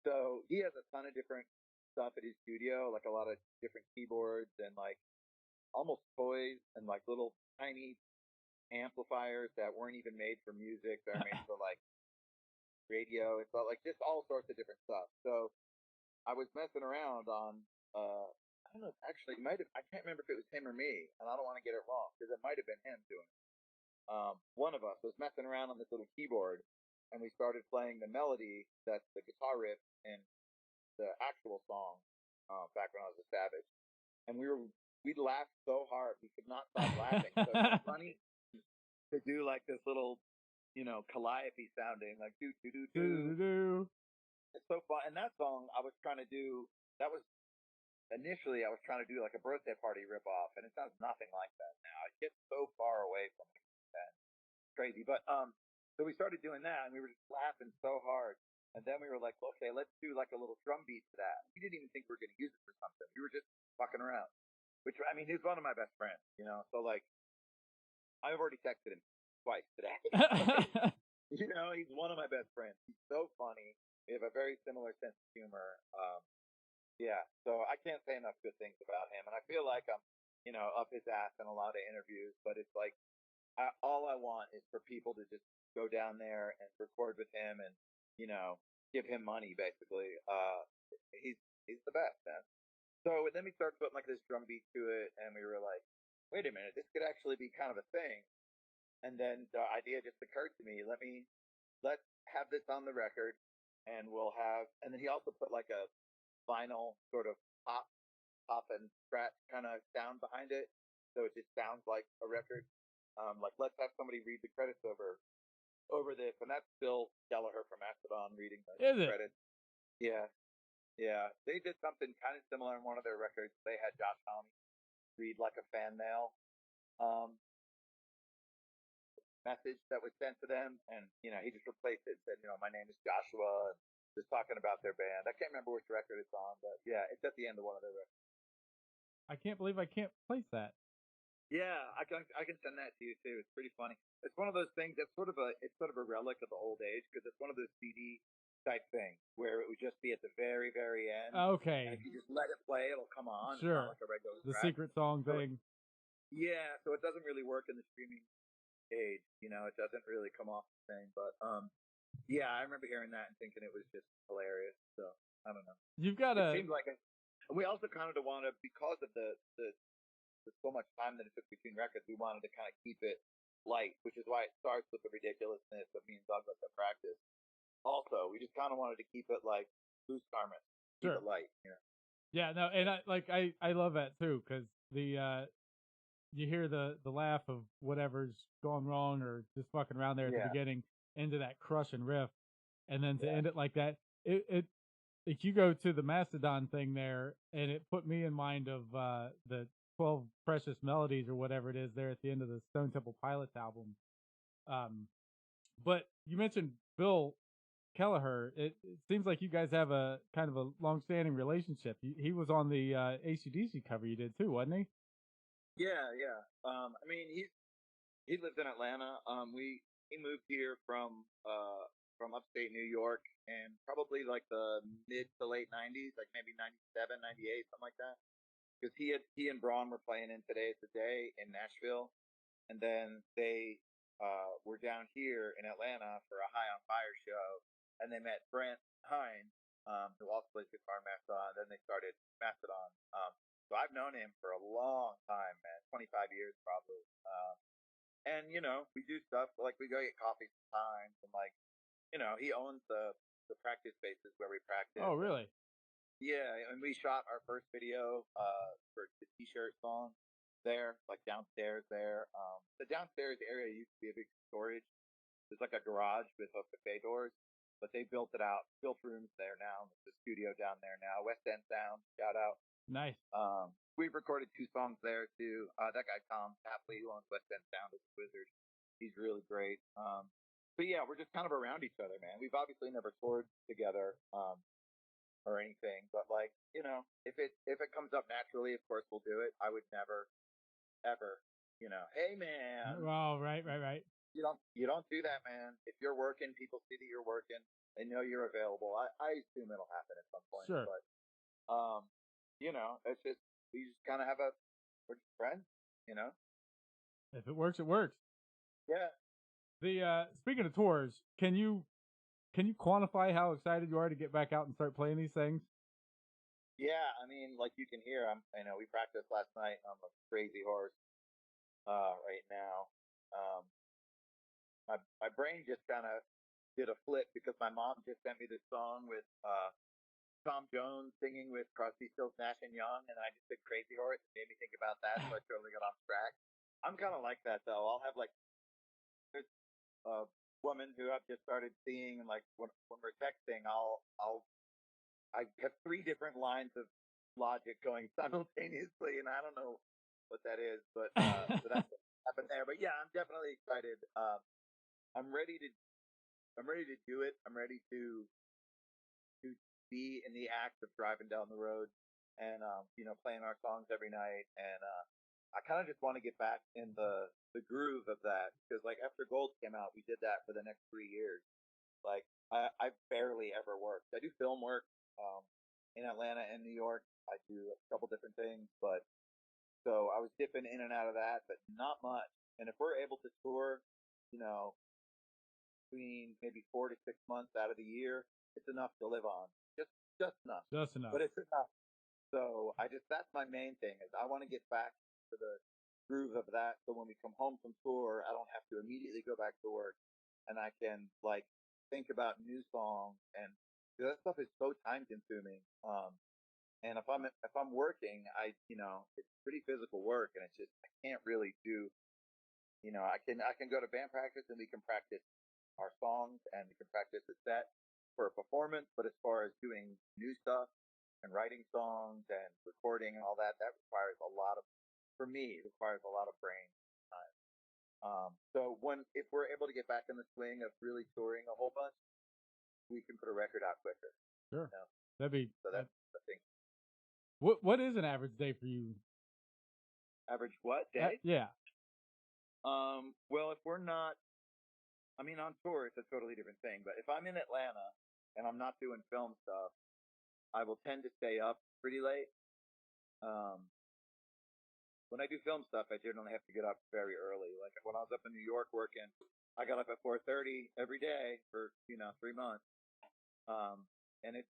[SPEAKER 4] So he has a ton of different stuff at his studio, like a lot of different keyboards and like almost toys and like little tiny amplifiers that weren't even made for music. They're made for like radio. It's like just all sorts of different stuff. So I was messing around on, I don't know, actually, I can't remember if it was him or me, and I don't want to get it wrong because it might have been him doing it. One of us was messing around on this little keyboard, and we started playing the melody that's the guitar riff in the actual song back when I was a Savage, and we laughed so hard we could not stop laughing. So it's funny to do like this little, calliope sounding like do do do do. It's so fun. And that song I was trying to do. That was initially I was trying to do like a birthday party ripoff, and it sounds nothing like that now. It gets so far away from that. Crazy. But so we started doing that, and we were just laughing so hard. And then we were like, okay, let's do like a little drum beat to that. We didn't even think we were going to use it for something. We were just fucking around. Which, I mean, he's one of my best friends, So like, I've already texted him twice today. He's one of my best friends. He's so funny. We have a very similar sense of humor. Yeah, so I can't say enough good things about him. And I feel like I'm, up his ass in a lot of interviews, but it's like, all I want is for people to just go down there and record with him and, give him money, basically. He's the best, man. So then we started putting like this drum beat to it, and we were like, wait a minute, this could actually be kind of a thing. And then the idea just occurred to me, let's have this on the record, and and then he also put like a vinyl sort of pop and scratch kind of sound behind it. So it just sounds like a record. Like let's have somebody read the credits over this. And that's Bill Kelleher from Mastodon reading the credits. Yeah. Yeah. They did something kind of similar in one of their records. They had Josh Homme read like a fan mail message that was sent to them, and he just replaced it and said, my name is Joshua, and just talking about their band. I can't remember which record it's on, but yeah, it's at the end of one of their records.
[SPEAKER 2] I can't believe I can't place that.
[SPEAKER 4] Yeah, I can send that to you too. It's pretty funny. It's one of those things that's sort of a relic of the old age, because it's one of those CD type things where it would just be at the very, very end.
[SPEAKER 2] Okay.
[SPEAKER 4] And if you just let it play, it'll come on.
[SPEAKER 2] Sure.
[SPEAKER 4] It's not like a regular
[SPEAKER 2] the
[SPEAKER 4] track.
[SPEAKER 2] secret song thing.
[SPEAKER 4] Yeah, so it doesn't really work in the streaming age. It doesn't really come off the same. But yeah, I remember hearing that and thinking it was just hilarious. So I don't know.
[SPEAKER 2] You've got
[SPEAKER 4] It seemed like and we also kind of wanted, because of the so much time that it took between records, we wanted to kind of keep it light, which is why it starts with the ridiculousness of me and Douglas at practice. Also, we just kind of wanted to keep it like loose garment, keep it light.
[SPEAKER 2] Yeah, no, and I love that too, because you hear the laugh of whatever's gone wrong or just fucking around there at the beginning into that crushing riff, and then to end it like that, if you go to the Mastodon thing there, and it put me in mind of the 12 Precious Melodies or whatever it is there at the end of the Stone Temple Pilots album. But you mentioned Bill Kelleher. It seems like you guys have a kind of a long-standing relationship. He was on the AC/DC cover you did too, wasn't he?
[SPEAKER 4] Yeah. I mean, he lives in Atlanta. He moved here from upstate New York, and probably like the mid to late 90s, like maybe 97, 98, something like that. Because he and Braun were playing in Today's the Day in Nashville, and then they were down here in Atlanta for a High on Fire show, and they met Brent Hine, who also plays guitar in Mastodon. Then they started Mastodon. So I've known him for a long time, man, 25 years probably. And we do stuff like we go get coffee sometimes, and like he owns the practice spaces where we practice.
[SPEAKER 2] Oh, really?
[SPEAKER 4] Yeah, and we shot our first video for the T-shirt song there, like downstairs there. The downstairs area used to be a big storage. There's like a garage with bay doors, but they built it out, built rooms there now. There's a studio down there now. West End Sound, shout out.
[SPEAKER 2] Nice.
[SPEAKER 4] We've recorded 2 songs there too. That guy Tom Tapley, who owns West End Sound, is a wizard. He's really great. But yeah, we're just kind of around each other, man. We've obviously never toured together or anything, but like, you know, if it comes up naturally, of course we'll do it. I would never ever, you know, hey man,
[SPEAKER 2] Oh, right.
[SPEAKER 4] you don't do that, man. If you're working, people see that you're working. They know you're available. I assume it'll happen at some point.
[SPEAKER 2] Sure.
[SPEAKER 4] But you know, it's just we just kind of we're just friends, you know.
[SPEAKER 2] If it works, it works.
[SPEAKER 4] Yeah.
[SPEAKER 2] The speaking of tours, can you quantify how excited you are to get back out and start playing these things?
[SPEAKER 4] Yeah, I mean, like you can hear, we practiced last night. I'm a crazy horse right now. My brain just kind of did a flip because my mom just sent me this song with Tom Jones singing with Crosby, Stills, Nash and Young, and I just did Crazy Horse. It made me think about that, so I totally got off track. I'm kind of like that though. I'll have like there's a woman who I've just started seeing, and like when we're texting, I have 3 different lines of logic going simultaneously, and I don't know what that is, but so that's what happened there. But yeah, I'm definitely excited. I'm ready to do it. I'm ready to be in the act of driving down the road and you know, playing our songs every night. And I kind of just want to get back in the groove of that, because like after Gold came out, we did that for the next 3 years. Like I barely ever worked. I do film work in Atlanta and New York. I do a couple different things, but so I was dipping in and out of that, but not much. And if we're able to tour, you know, between maybe 4 to 6 months out of the year, it's enough to live on. Just enough.
[SPEAKER 2] Just enough.
[SPEAKER 4] But it's enough. So that's my main thing, is I want to get back to the groove of that. So when we come home from tour, I don't have to immediately go back to work, and I can like think about new songs, and that stuff is so time consuming. And if I'm working, you know, it's pretty physical work, and it's just I can't really do. You know, I can go to band practice and we can practice our songs and we can practice the set for a performance. But as far as doing new stuff and writing songs and recording and all that, that requires a lot of, for me, it requires a lot of brain time. So if we're able to get back in the swing of really touring a whole bunch, we can put a record out quicker.
[SPEAKER 2] Sure.
[SPEAKER 4] You know?
[SPEAKER 2] So
[SPEAKER 4] that's the thing.
[SPEAKER 2] What is an average day for you?
[SPEAKER 4] Average what day?
[SPEAKER 2] Yeah.
[SPEAKER 4] Well, if we're not, I mean, on tour, it's a totally different thing. But if I'm in Atlanta and I'm not doing film stuff, I will tend to stay up pretty late. When I do film stuff, I generally have to get up very early. Like when I was up in New York working, I got up at 4:30 every day for 3 months. And it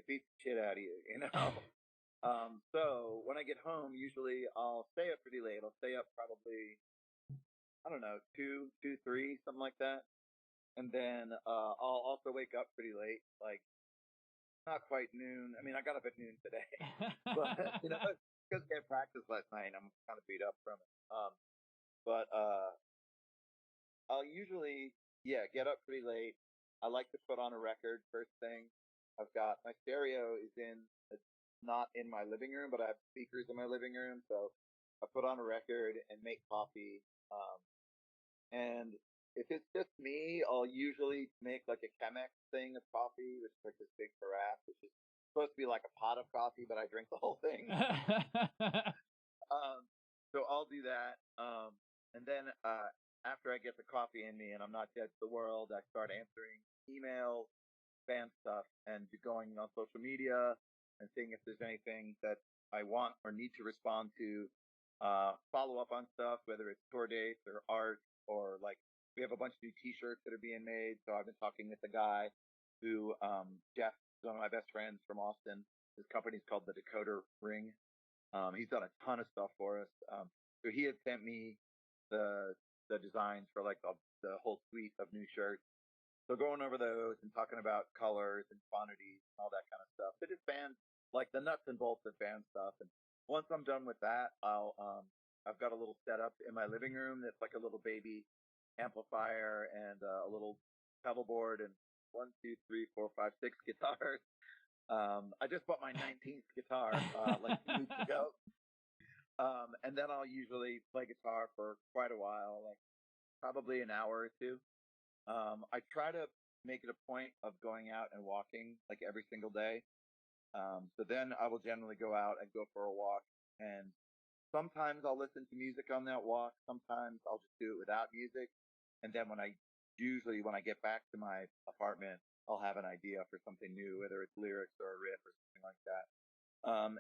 [SPEAKER 4] beats the shit out of you, you know. So when I get home, usually I'll stay up pretty late. I'll stay up probably, I don't know, 2, 3, something like that. And then I'll also wake up pretty late, like not quite noon. I mean, I got up at noon today, but because I had practice last night, I'm kind of beat up from it. But I'll usually, get up pretty late. I like to put on a record first thing. I've got my stereo it's not in my living room, but I have speakers in my living room, so I put on a record and make coffee. And if it's just me, I'll usually make like a Chemex thing of coffee, which is like this big carafe, which is supposed to be like a pot of coffee, but I drink the whole thing. So I'll do that. And then after I get the coffee in me and I'm not dead to the world, I start answering emails, fan stuff, and going on social media and seeing if there's anything that I want or need to respond to. Follow up on stuff, whether it's tour dates or art, or like we have a bunch of new T-shirts that are being made. So I've been talking with the guy who, Jeff, is one of my best friends from Austin. His company's called the Decoder Ring. He's done a ton of stuff for us. So he had sent me the designs for like the whole suite of new shirts. So going over those and talking about colors and quantities and all that kind of stuff. But it's band, like the nuts and bolts of band stuff. And once I'm done with that, I've got a little setup in my living room that's like a little baby amplifier and a little pedal board and 1, 2, 3, 4, 5, 6 guitars. I just bought my 19th guitar like 2 weeks ago. And then I'll usually play guitar for quite a while, like probably an hour or two. I try to make it a point of going out and walking like every single day. So then I will generally go out and go for a walk, and sometimes I'll listen to music on that walk. Sometimes I'll just do it without music. And then when I get back to my apartment, I'll have an idea for something new, whether it's lyrics or a riff or something like that.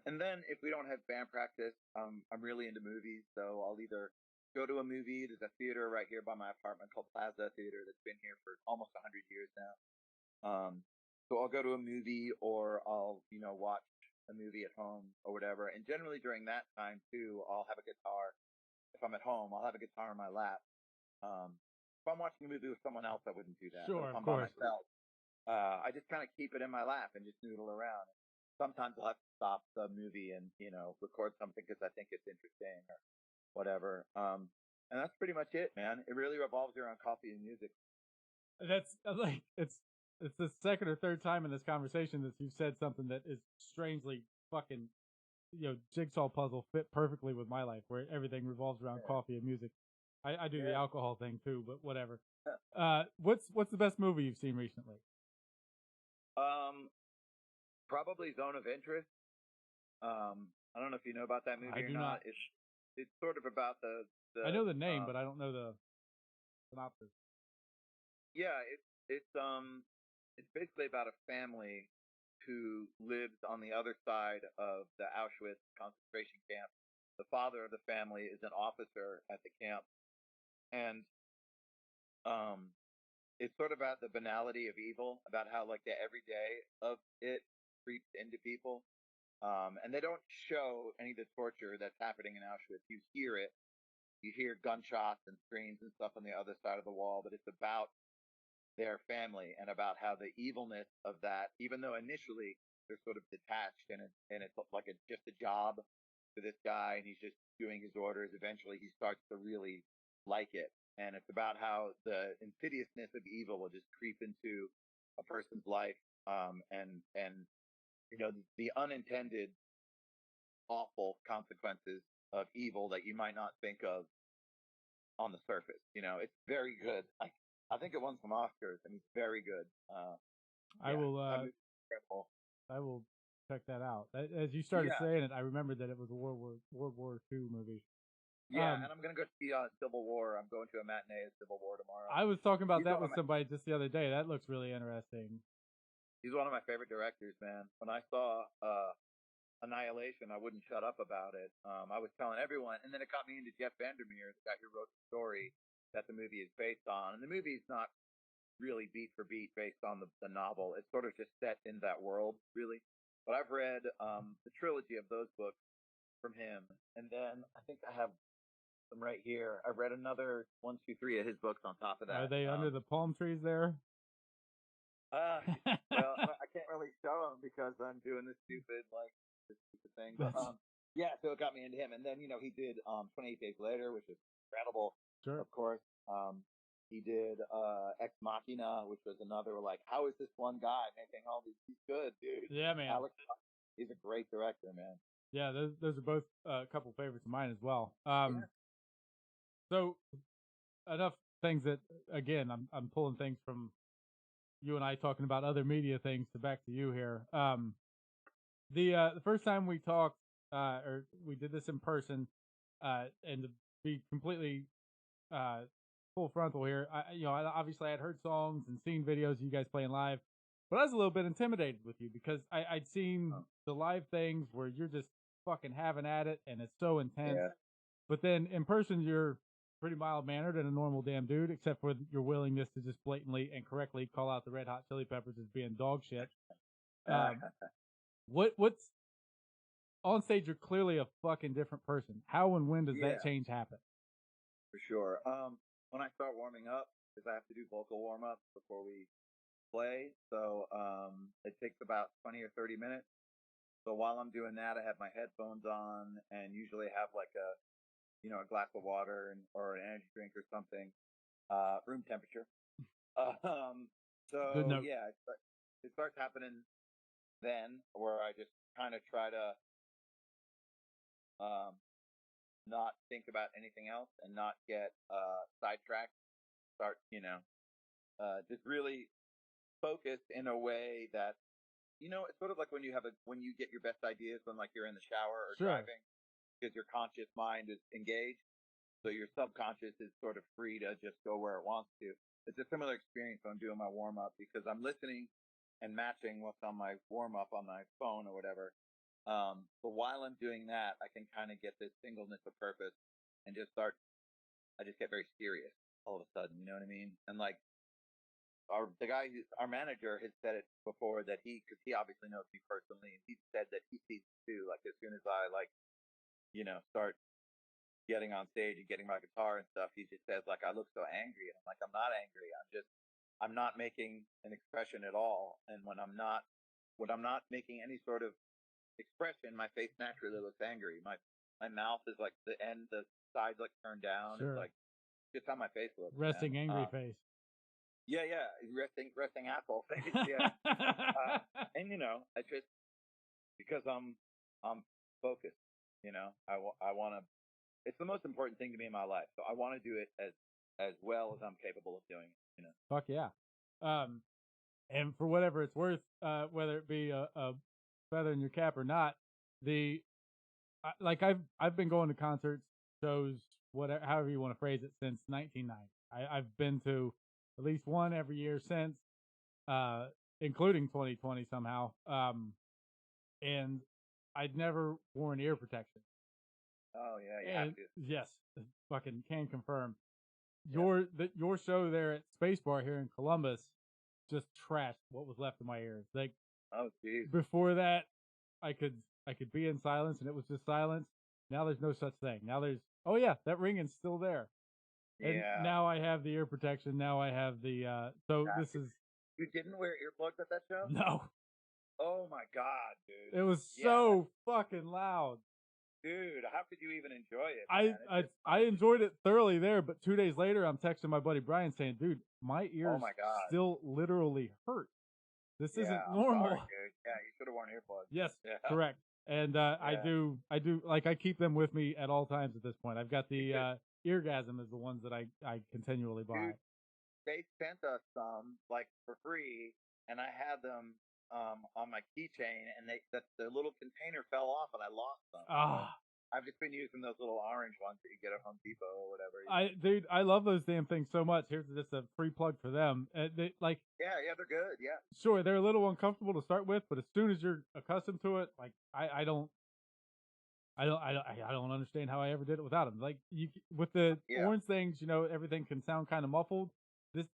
[SPEAKER 4] And then if we don't have band practice, I'm really into movies. So I'll either go to a movie. There's a theater right here by my apartment called Plaza Theater that's been here for almost 100 years now. So I'll go to a movie, or I'll, watch a movie at home or whatever. And generally during that time too, I'll have a guitar. If I'm at home, I'll have a guitar in my lap. If I'm watching a movie with someone else, I wouldn't do that.
[SPEAKER 2] Sure,
[SPEAKER 4] but if I'm
[SPEAKER 2] of course.
[SPEAKER 4] by myself, I just kind of keep it in my lap and just noodle around. Sometimes I'll have to stop the movie and, record something because I think it's interesting or whatever. And that's pretty much it, man. It really revolves around coffee and music.
[SPEAKER 2] That's like, it's the second or third time in this conversation that you've said something that is strangely fucking, jigsaw puzzle fit perfectly with my life, where everything revolves around coffee and music. I do the alcohol thing too, but whatever. What's the best movie you've seen recently?
[SPEAKER 4] Probably Zone of Interest. I don't know if you know about that movie or not. It's sort of about the
[SPEAKER 2] I know the name, but I don't know the synopsis.
[SPEAKER 4] Yeah, it's basically about a family who lives on the other side of the Auschwitz concentration camp. The father of the family is an officer at the camp, and it's sort of about the banality of evil, about how like the everyday of it creeps into people. And they don't show any of the torture that's happening in Auschwitz. You hear it. You hear gunshots and screams and stuff on the other side of the wall, but it's about their family and about how the evilness of that, even though initially they're sort of detached and it's like just a job to this guy and he's just doing his orders, eventually he starts to really like it. And it's about how the insidiousness of evil will just creep into a person's life, and the unintended awful consequences of evil that you might not think of on the surface. It's very good. I think it won some Oscars, and it's very good.
[SPEAKER 2] I will check that out. As you started saying it, I remembered that it was a World War II movie.
[SPEAKER 4] Yeah, and I'm gonna go see Civil War. I'm going to a matinee of Civil War tomorrow.
[SPEAKER 2] I was talking about that with somebody just the other day. That looks really interesting.
[SPEAKER 4] He's one of my favorite directors, man. When I saw Annihilation, I wouldn't shut up about it. I was telling everyone, and then it got me into Jeff Vandermeer, the guy who wrote the story that the movie is based on. And the movie is not really beat for beat based on the novel. It's sort of just set in that world, really. But I've read the trilogy of those books from him, and then I think I have them right here. I've read another 1, 2, 3 of his books on top of that.
[SPEAKER 2] Are they under the palm trees there?
[SPEAKER 4] Well, I can't really show them because I'm doing this stupid thing. But yeah, so it got me into him, and then he did 28 Days Later, which is incredible.
[SPEAKER 2] Sure.
[SPEAKER 4] Of course. He did Ex Machina, which was another how is this one guy making all these? He's good, dude.
[SPEAKER 2] Yeah, man.
[SPEAKER 4] Alex, he's a great director, man.
[SPEAKER 2] Yeah, those are both a couple favorites of mine as well. So enough things that again I'm pulling things from you and I talking about other media things to back to you here. The first time we talked or we did this in person, and to be completely full frontal here, obviously I had heard songs and seen videos of you guys playing live, but I was a little bit intimidated with you because I'd seen the live things where you're just fucking having at it and it's so intense. Yeah. But then in person you're pretty mild-mannered and a normal damn dude, except for your willingness to just blatantly and correctly call out the Red Hot Chili Peppers as being dog shit. What's on stage? You're clearly a fucking different person. How and when does that change happen?
[SPEAKER 4] For sure. When I start warming up, because I have to do vocal warm-ups before we play, so it takes about 20 or 30 minutes. So while I'm doing that, I have my headphones on and usually have a glass of water or an energy drink or something, room temperature. So yeah, it starts happening then, where I just kind of try to not think about anything else and not get sidetracked. Start, just really focus in a way that, it's sort of like when you get your best ideas when like you're in the shower or
[SPEAKER 2] Sure.
[SPEAKER 4] driving, because your conscious mind is engaged. So your subconscious is sort of free to just go where it wants to. It's a similar experience when I'm doing my warm up, because I'm listening and matching what's on my warm up on my phone or whatever. But while I'm doing that, I can kind of get this singleness of purpose and I just get very serious all of a sudden, you know what I mean? And like our manager has said it before that because he obviously knows me personally, and he said that he sees it too. Like as soon as I start getting on stage and getting my guitar and stuff, he just says like, I look so angry, and I'm like, I'm not angry. I'm not making an expression at all. And when I'm not making any sort of expression, my face naturally looks angry. My mouth is like the sides like turned down.
[SPEAKER 2] Sure.
[SPEAKER 4] It's like just how my face looks.
[SPEAKER 2] Resting angry face.
[SPEAKER 4] Yeah, resting asshole face. Yeah. And I just because I'm focused. I want to. It's the most important thing to me in my life, so I want to do it as well as I'm capable of doing it.
[SPEAKER 2] Fuck yeah. And for whatever it's worth, whether it be a feather in your cap or not, I've been going to concerts, shows, whatever, however you want to phrase it, since 1990. I've been to at least one every year since, including 2020 somehow. And I'd never worn ear protection.
[SPEAKER 4] Oh yeah, you have to.
[SPEAKER 2] Yes, fucking can confirm. Your show there at Space Bar here in Columbus just trashed what was left of my ears. Like,
[SPEAKER 4] oh geez.
[SPEAKER 2] Before that, I could be in silence and it was just silence. Now there's no such thing. Now there's, oh yeah, that ringing's still there. And now I have the ear protection. Now I have the so
[SPEAKER 4] gotcha.
[SPEAKER 2] This is.
[SPEAKER 4] You didn't wear earplugs at that show?
[SPEAKER 2] No.
[SPEAKER 4] Oh my god, dude.
[SPEAKER 2] It was so fucking loud.
[SPEAKER 4] Dude, how could you even enjoy it?
[SPEAKER 2] I enjoyed it thoroughly there, but 2 days later, I'm texting my buddy Brian saying, "Dude, my ears still literally hurt. This isn't normal."
[SPEAKER 4] Sorry, dude. Yeah, you should have worn earplugs.
[SPEAKER 2] Yes, correct. And I do like I keep them with me at all times at this point. I've got the Eargasm is the ones that I continually buy.
[SPEAKER 4] Dude, they sent us some like for free, and I had them on my keychain, and the little container fell off, and I lost them. I've just been using those little orange ones that you get at Home Depot or whatever.
[SPEAKER 2] I love those damn things so much. Here's just a free plug for them.
[SPEAKER 4] Yeah, they're good. Yeah,
[SPEAKER 2] sure, they're a little uncomfortable to start with, but as soon as you're accustomed to it, like I don't understand how I ever did it without them. Like with the orange things, everything can sound kind of muffled.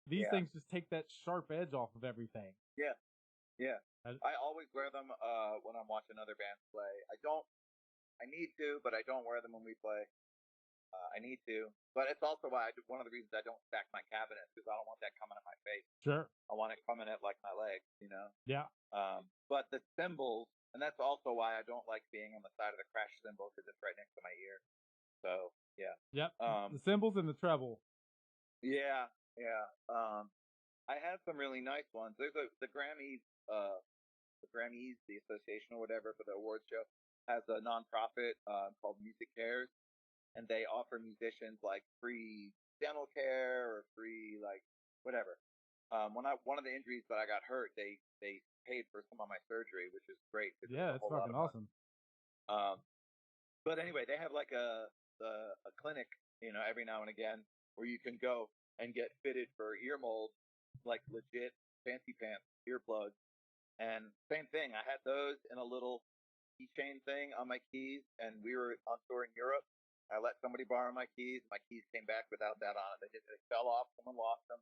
[SPEAKER 2] These things just take that sharp edge off of everything.
[SPEAKER 4] Yeah. Yeah, I always wear them when I'm watching other bands play. I need to, but I don't wear them when we play. I need to, but it's also why one of the reasons I don't stack my cabinet, because I don't want that coming at my face.
[SPEAKER 2] Sure.
[SPEAKER 4] I want it coming at like my legs,
[SPEAKER 2] Yeah.
[SPEAKER 4] But the cymbals, and that's also why I don't like being on the side of the crash cymbal, because it's right next to my ear. So yeah.
[SPEAKER 2] Yep. The cymbals and the treble.
[SPEAKER 4] Yeah. I had some really nice ones. There's the Grammys, the association or whatever for the awards show, has a nonprofit called Music Cares, and they offer musicians like free dental care or free like whatever. One of the injuries that I got hurt, they paid for some of my surgery, which is great.
[SPEAKER 2] Yeah, it's fucking awesome.
[SPEAKER 4] But anyway, they have like a clinic, every now and again where you can go and get fitted for ear molds, like legit fancy pants earplugs. And same thing, I had those in a little keychain thing on my keys, and we were on tour in Europe. I let somebody borrow my keys. My keys came back without that on it. They fell off. Someone lost them.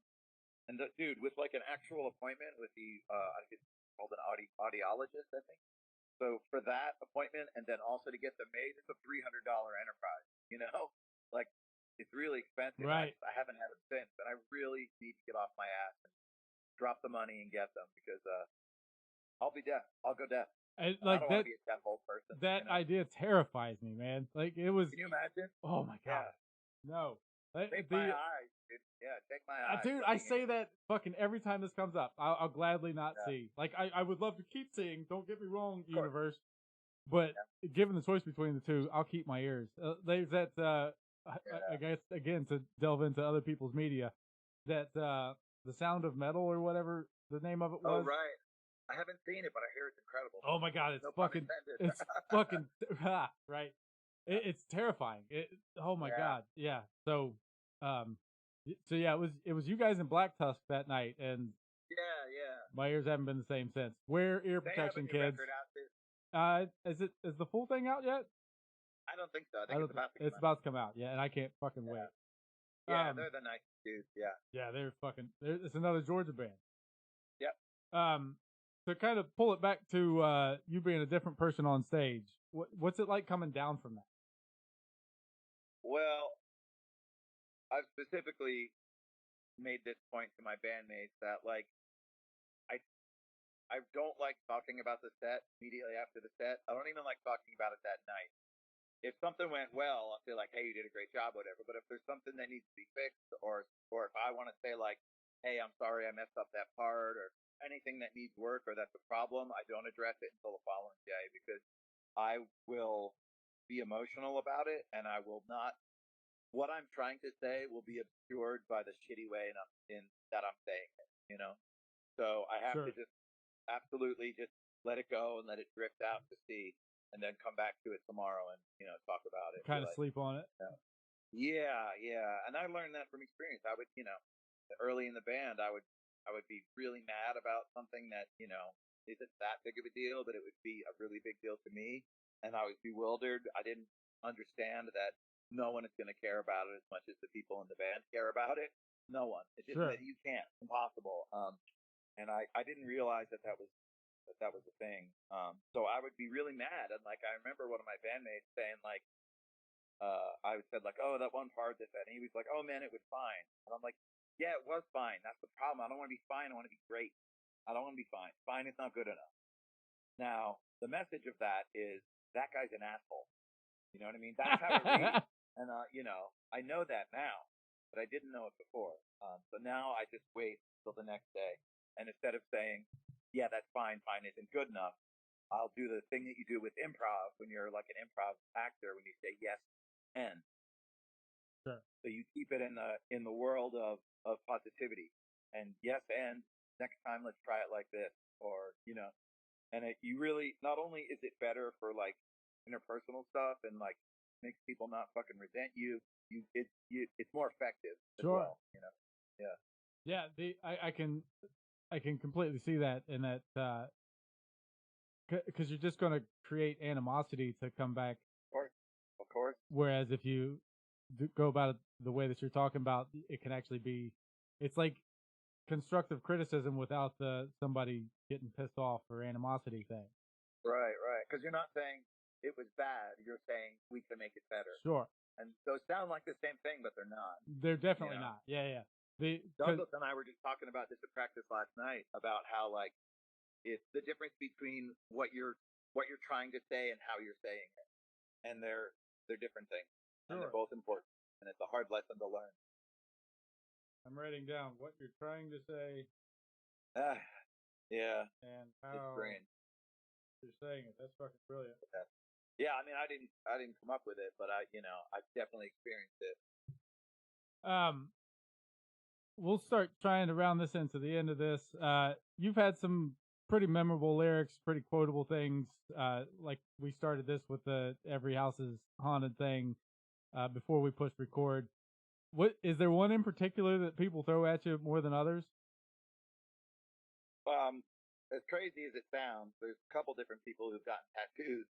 [SPEAKER 4] And dude, with like an actual appointment with the I think it's called an audiologist, I think. So for that appointment, and then also to get them made, it's a $300 enterprise. Like it's really expensive.
[SPEAKER 2] Right.
[SPEAKER 4] I haven't had it since, and I really need to get off my ass and drop the money and get them, because I'll be deaf. I'll go deaf.
[SPEAKER 2] I
[SPEAKER 4] don't want to be a deaf old person.
[SPEAKER 2] That idea terrifies me, man. Like it was.
[SPEAKER 4] Can you imagine?
[SPEAKER 2] Oh my god.
[SPEAKER 4] Yeah.
[SPEAKER 2] No.
[SPEAKER 4] Take my eyes. Yeah, take my eyes.
[SPEAKER 2] Dude, I say that fucking every time this comes up. I'll gladly not see. Like, I would love to keep seeing. Don't get me wrong, universe. But given the choice between the two, I'll keep my ears. There's that. I guess again to delve into other people's media, that The Sound of Metal or whatever the name of it was.
[SPEAKER 4] Oh right. I haven't seen it, but I hear it's incredible.
[SPEAKER 2] Oh my god, it's fucking right. It's terrifying. Oh my god, yeah. So yeah, it was you guys in Black Tusk that night, and my ears haven't been the same since. Wear ear protection, kids. Is the full thing out yet?
[SPEAKER 4] I don't think so. I think
[SPEAKER 2] it's about to come out. Yeah, and I can't fucking wait.
[SPEAKER 4] Yeah, they're the nice dudes. Yeah.
[SPEAKER 2] Yeah, they're fucking. It's another Georgia band.
[SPEAKER 4] Yep.
[SPEAKER 2] To kind of pull it back to you being a different person on stage, what's it like coming down from that?
[SPEAKER 4] Well, I've specifically made this point to my bandmates that, like, I don't like talking about the set immediately after the set. I don't even like talking about it that night. If something went well, I'll say, like, hey, you did a great job, whatever. But if there's something that needs to be fixed, or if I want to say, like, hey, I'm sorry I messed up that part, or anything that needs work or that's a problem, I don't address it until the following day, because I will be emotional about it, and I will not. What I'm trying to say will be obscured by the shitty way that I'm saying it. You know, so I have to just absolutely just let it go and let it drift out to sea, and then come back to it tomorrow and talk about it.
[SPEAKER 2] Kind of sleep on it.
[SPEAKER 4] Yeah. And I learned that from experience. I would, early in the band, I would be really mad about something that, isn't that big of a deal, but it would be a really big deal to me. And I was bewildered. I didn't understand that no one is going to care about it as much as the people in the band care about it. No one. It's just that you can't. It's impossible. And I didn't realize that was a thing. So I would be really mad. And like, I remember one of my bandmates saying, like, I said, like, oh, that one part, this, that. And he was like, oh man, it was fine. And I'm like, yeah, it was fine. That's the problem. I don't want to be fine. I want to be great. I don't want to be fine. Fine is not good enough. Now, the message of that is that guy's an asshole. You know what I mean? That's how it reads. And, I know that now, but I didn't know it before. So now I just wait till the next day. And instead of saying, yeah, that's fine, fine isn't good enough, I'll do the thing that you do with improv when you're like an improv actor, when you say yes and.
[SPEAKER 2] Sure.
[SPEAKER 4] So you keep it in the world of positivity. And yes and, next time let's try it like this. Or, and you really, not only is it better for like interpersonal stuff and like makes people not fucking resent you, it's more effective as well,
[SPEAKER 2] Yeah, I can completely see that, in that because you're just going to create animosity to come back.
[SPEAKER 4] Of course.
[SPEAKER 2] Whereas if you go about it the way that you're talking about, it can actually be, it's like constructive criticism without somebody getting pissed off or animosity thing.
[SPEAKER 4] Right. Because you're not saying it was bad. You're saying we can make it better.
[SPEAKER 2] Sure.
[SPEAKER 4] And those sound like the same thing, but they're not.
[SPEAKER 2] They're definitely not. Yeah.
[SPEAKER 4] Douglas and I were just talking about this at practice last night, about how, like, it's the difference between what you're trying to say and how you're saying it, and they're different things, and they're both important, and it's a hard lesson to learn.
[SPEAKER 2] I'm writing down what you're trying to say.
[SPEAKER 4] Yeah.
[SPEAKER 2] And how
[SPEAKER 4] it's strange.
[SPEAKER 2] You're saying it. That's fucking brilliant.
[SPEAKER 4] Yeah, I mean, I didn't come up with it, but I've definitely experienced it.
[SPEAKER 2] We'll start trying to round this into the end of this. You've had some pretty memorable lyrics, pretty quotable things. Like we started this with the "Every House is Haunted" thing before we pushed record. What is there one in particular that people throw at you more than others?
[SPEAKER 4] As crazy as it sounds, there's a couple different people who've gotten tattoos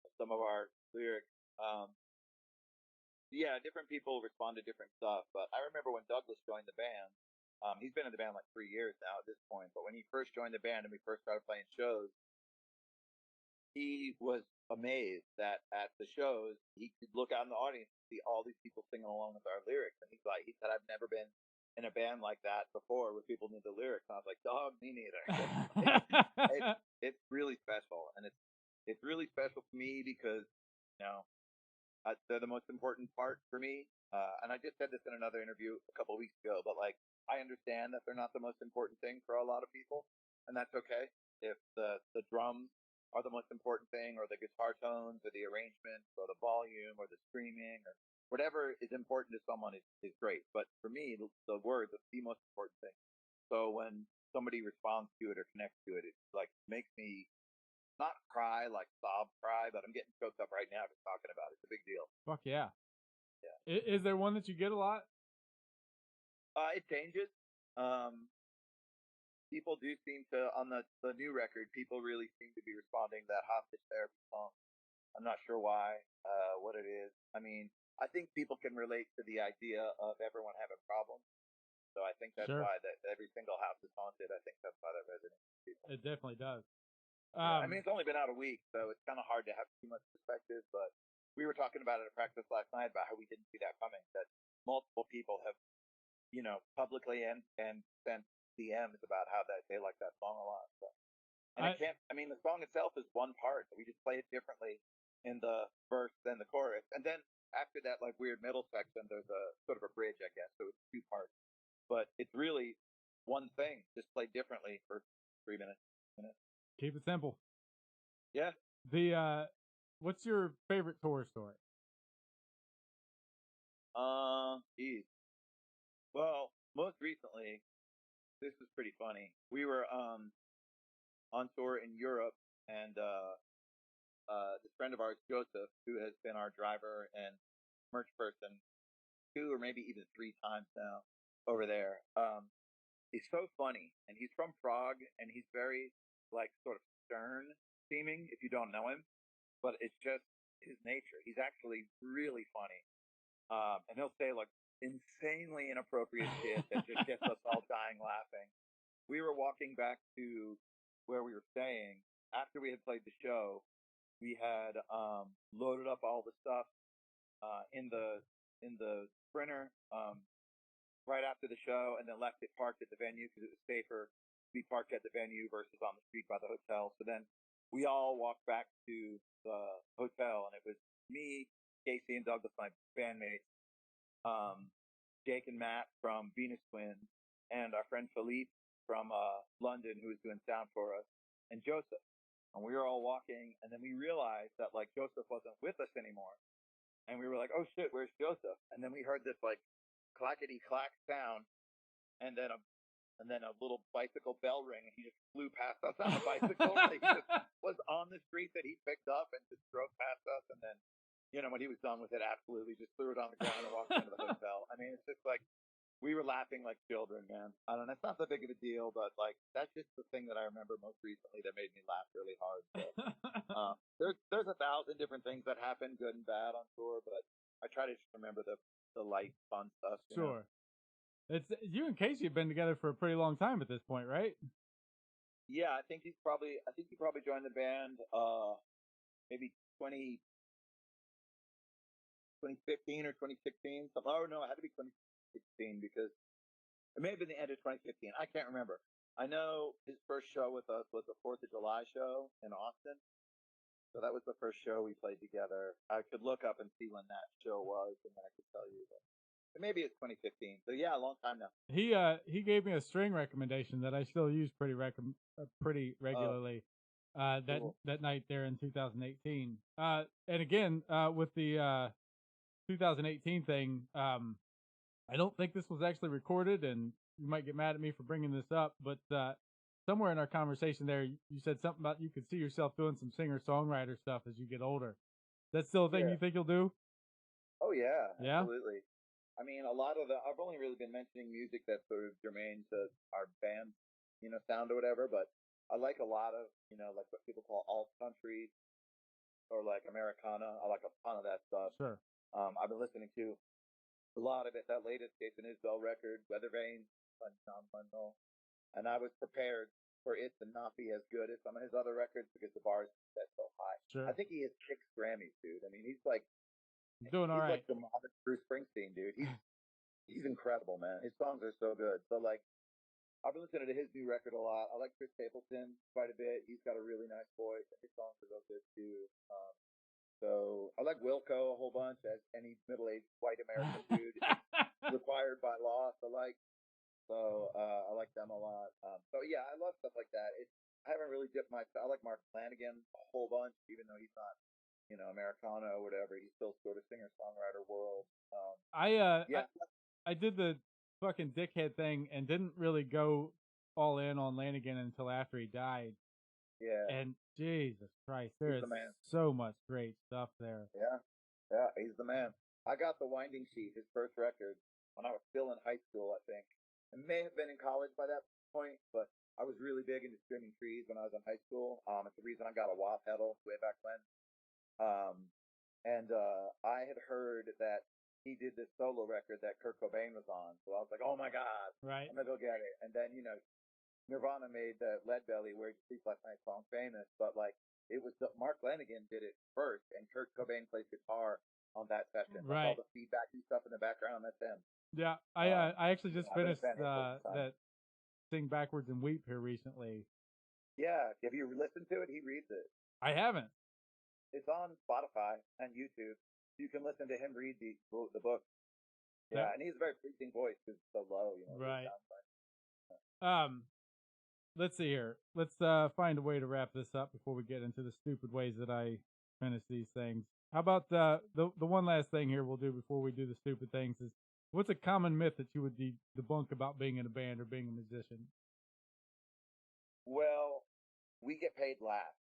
[SPEAKER 4] of some of our lyrics. Different people respond to different stuff. But I remember when Douglas joined the band, he's been in the band like 3 years now at this point. But when he first joined the band and we first started playing shows, he was amazed that at the shows, he could look out in the audience and see all these people singing along with our lyrics. And he said, I've never been in a band like that before where people knew the lyrics. And I was like, dog, me neither. It's really special. And it's really special for me because, They're the most important part for me. And I just said this in another interview a couple of weeks ago, but like, I understand that they're not the most important thing for a lot of people, and that's okay. If the drums are the most important thing, or the guitar tones, or the arrangements, or the volume, or the screaming, or whatever is important to someone is great. But for me, the words are the most important thing. So when somebody responds to it or connects to it, it like makes me not cry, like sob cry, but I'm getting choked up right now just talking about it. It's a big deal.
[SPEAKER 2] Fuck yeah.
[SPEAKER 4] Yeah.
[SPEAKER 2] Is there one that you get a lot?
[SPEAKER 4] It changes. People do seem to, on the new record, people really seem to be responding to that hostage therapy song. I'm not sure why, what it is. I mean, I think people can relate to the idea of everyone having problems. So I think that's
[SPEAKER 2] Sure.
[SPEAKER 4] why that every single house is haunted. I think that's why that resonates with people.
[SPEAKER 2] It definitely does.
[SPEAKER 4] Yeah, I mean, it's only been out a week, so it's kind of hard to have too much perspective, but we were talking about it at practice last night about how we didn't see that coming, that multiple people have, publicly and sent DMs about how that they like that song a lot. So. And the song itself is one part. We just play it differently in the verse than the chorus. And then after that, like, weird middle section, there's a sort of a bridge, I guess. So it's two parts. But it's really one thing, just played differently for 3 minutes.
[SPEAKER 2] Keep it simple.
[SPEAKER 4] Yeah.
[SPEAKER 2] What's your favorite tour story?
[SPEAKER 4] Geez. Well, most recently, this was pretty funny. We were on tour in Europe, and this friend of ours, Joseph, who has been our driver and merch person 2 or maybe even 3 times now over there. He's so funny, and he's from Prague, and he's very, like, sort of stern seeming if you don't know him, but it's just his nature. He's actually really funny. And he'll say, like, insanely inappropriate shit that just gets us all dying laughing. We were walking back to where we were staying after we had played the show. We had loaded up all the stuff in the Sprinter right after the show, and then left it parked at the venue because it was safer to be parked at the venue versus on the street by the hotel. So then we all walked back to the hotel, and it was me, Casey, and Douglas, my bandmates, Jake and Matt from Venus Twins, and our friend Philippe from London, who was doing sound for us, and Joseph. And we were all walking, and then we realized that, like, Joseph wasn't with us anymore. And we were like, oh shit, where's Joseph? And then we heard this, like, clackety clack sound, and then a little bicycle bell ring, and he just flew past us on a bicycle. He just was on the street that he picked up and just drove past us, and then, when he was done with it, absolutely just threw it on the ground and walked into the hotel. I mean, it's just like, we were laughing like children, man. I don't know, it's not that big of a deal, but, like, that's just the thing that I remember most recently that made me laugh really hard. So, there's 1,000 different things that happen, good and bad, on tour, but I try to just remember the light, fun stuff.
[SPEAKER 2] Sure. It's you and Casey have been together for a pretty long time at this point, right?
[SPEAKER 4] Yeah, I think he probably joined the band maybe 2015 or 2016. Something. Oh no, it had to be 2016 because it may have been the end of 2015. I can't remember. I know his first show with us was the 4th of July show in Austin. So that was the first show we played together. I could look up and see when that show was, and then I could tell you. But maybe it's 2015. So yeah, a long time now.
[SPEAKER 2] He gave me a string recommendation that I still use pretty regularly.
[SPEAKER 4] Cool.
[SPEAKER 2] That night there in 2018. And again, with the 2018 thing, I don't think this was actually recorded, and you might get mad at me for bringing this up, but somewhere in our conversation there, you said something about you could see yourself doing some singer-songwriter stuff as you get older. That's still a thing you think you'll do?
[SPEAKER 4] Oh yeah,
[SPEAKER 2] yeah,
[SPEAKER 4] absolutely. I mean, a lot of I've only really been mentioning music that's sort of germane to our band, sound or whatever, but I like a lot of, like what people call alt country or like Americana. I like a ton of that stuff.
[SPEAKER 2] Sure.
[SPEAKER 4] I've been listening to a lot of it. That latest Jason Isbell record, Weather Vane, and I was prepared for it to not be as good as some of his other records because the bar is set so high.
[SPEAKER 2] Sure.
[SPEAKER 4] I think he has 6 Grammys, dude. I mean, he's like
[SPEAKER 2] doing all right.
[SPEAKER 4] He's like the modern Bruce Springsteen, dude. He's incredible, man. His songs are so good. So, like, I've been listening to his new record a lot. I like Chris Stapleton quite a bit. He's got a really nice voice. His songs are so good too. So I like Wilco a whole bunch, as any middle-aged white American dude required by law to like. So I like them a lot. So yeah, I love stuff like that. I haven't really dipped my. I like Mark Flanagan a whole bunch, even though he's not, Americana or whatever. He's still sort of singer-songwriter world.
[SPEAKER 2] I did the fucking dickhead thing and didn't really go all in on Lanigan until after he died.
[SPEAKER 4] Yeah.
[SPEAKER 2] And Jesus Christ, there
[SPEAKER 4] He's
[SPEAKER 2] is
[SPEAKER 4] the man.
[SPEAKER 2] so much great stuff there.
[SPEAKER 4] Yeah, he's the man. I got the Winding Sheet, his first record, when I was still in high school, I think. I may have been in college by that point, but I was really big into Screaming Trees when I was in high school. It's the reason I got a wah pedal way back when. I had heard that he did this solo record that Kurt Cobain was on. So I was like, oh my God,
[SPEAKER 2] right.
[SPEAKER 4] I'm going to go get it. And then, Nirvana made the Lead Belly Where You Sleep Last Night song famous, but like it was Mark Lanigan did it first, and Kurt Cobain plays guitar on that session. Like
[SPEAKER 2] right.
[SPEAKER 4] all the feedback and stuff in the background, that's him.
[SPEAKER 2] Yeah, I actually just finished that Sing Backwards and Weep here recently.
[SPEAKER 4] Yeah, have you listened to it? He reads it.
[SPEAKER 2] I haven't.
[SPEAKER 4] It's on Spotify and YouTube. You can listen to him read the book. Yeah, and he has a very pleasing voice because it's so low,
[SPEAKER 2] Right.
[SPEAKER 4] Like.
[SPEAKER 2] Let's see here. Let's find a way to wrap this up before we get into the stupid ways that I finish these things. How about the one last thing here we'll do before we do the stupid things is, what's a common myth that you would debunk about being in a band or being a musician?
[SPEAKER 4] Well, we get paid last.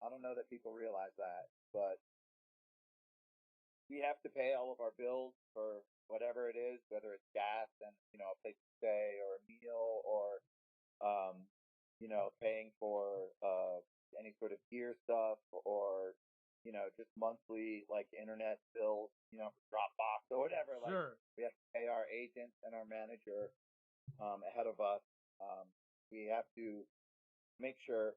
[SPEAKER 4] I don't know that people realize that, but we have to pay all of our bills for whatever it is, whether it's gas and, a place to stay or a meal or, paying for any sort of gear stuff or, just monthly like internet bills, Dropbox or whatever.
[SPEAKER 2] Sure.
[SPEAKER 4] Like we have to pay our agent and our manager ahead of us. We have to make sure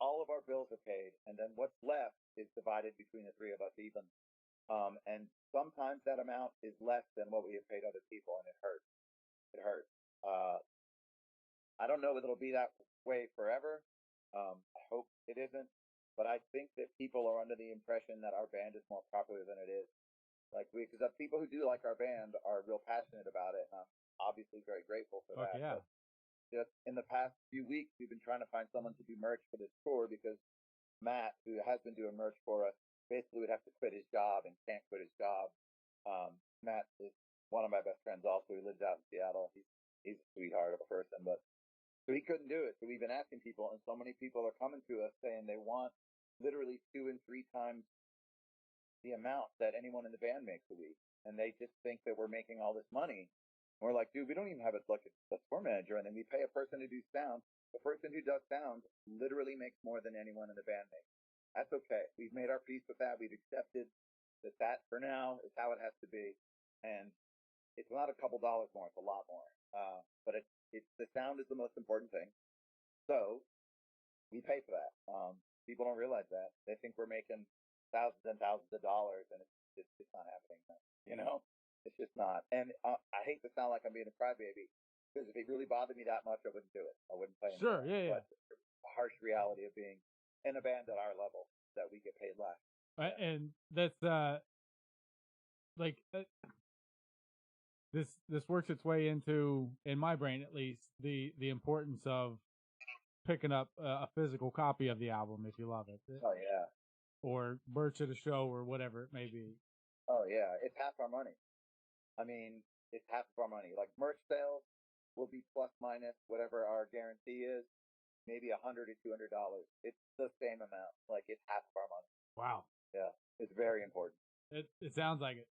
[SPEAKER 4] all of our bills are paid, and then what's left is divided between the three of us even. And sometimes that amount is less than what we have paid other people, and it hurts. It hurts. I don't know if it'll be that way forever. I hope it isn't, but I think that people are under the impression that our band is more popular than it is. Like because the people who do like our band are real passionate about it, and I'm obviously very grateful for that.
[SPEAKER 2] Yeah.
[SPEAKER 4] But just in the past few weeks, we've been trying to find someone to do merch for this tour because Matt, who has been doing merch for us, basically would have to quit his job and can't quit his job. Matt is one of my best friends also. He lives out in Seattle. He's a sweetheart of a person, but so he couldn't do it. So we've been asking people, and so many people are coming to us saying they want literally 2 and 3 times the amount that anyone in the band makes a week. And they just think that we're making all this money. And we're like, dude, we don't even have a tour manager. And then we pay a person to do sound. The person who does sound literally makes more than anyone in the band makes. That's okay. We've made our peace with that. We've accepted that for now is how it has to be. And it's not a couple dollars more. It's a lot more. But it's the sound is the most important thing. So we pay for that. People don't realize that. They think we're making thousands and thousands of dollars, and it's just not happening. It's just not. And I hate to sound like I'm being a crybaby, because if it really bothered me that much, I wouldn't do it. I wouldn't play.
[SPEAKER 2] Sure, yeah.
[SPEAKER 4] But the harsh reality of being in a band at our level that we get paid less.
[SPEAKER 2] Right, yeah. And that's this works its way into, in my brain at least, the importance of picking up a physical copy of the album if you love it.
[SPEAKER 4] Oh yeah.
[SPEAKER 2] Or merch at a show or whatever it may be.
[SPEAKER 4] Oh yeah, it's half our money. I mean, it's half of our money. Like merch sales will be plus minus whatever our guarantee is, maybe $100 or $200. It's the same amount. Like it's half of our money.
[SPEAKER 2] Wow.
[SPEAKER 4] Yeah, it's very important.
[SPEAKER 2] It sounds like it.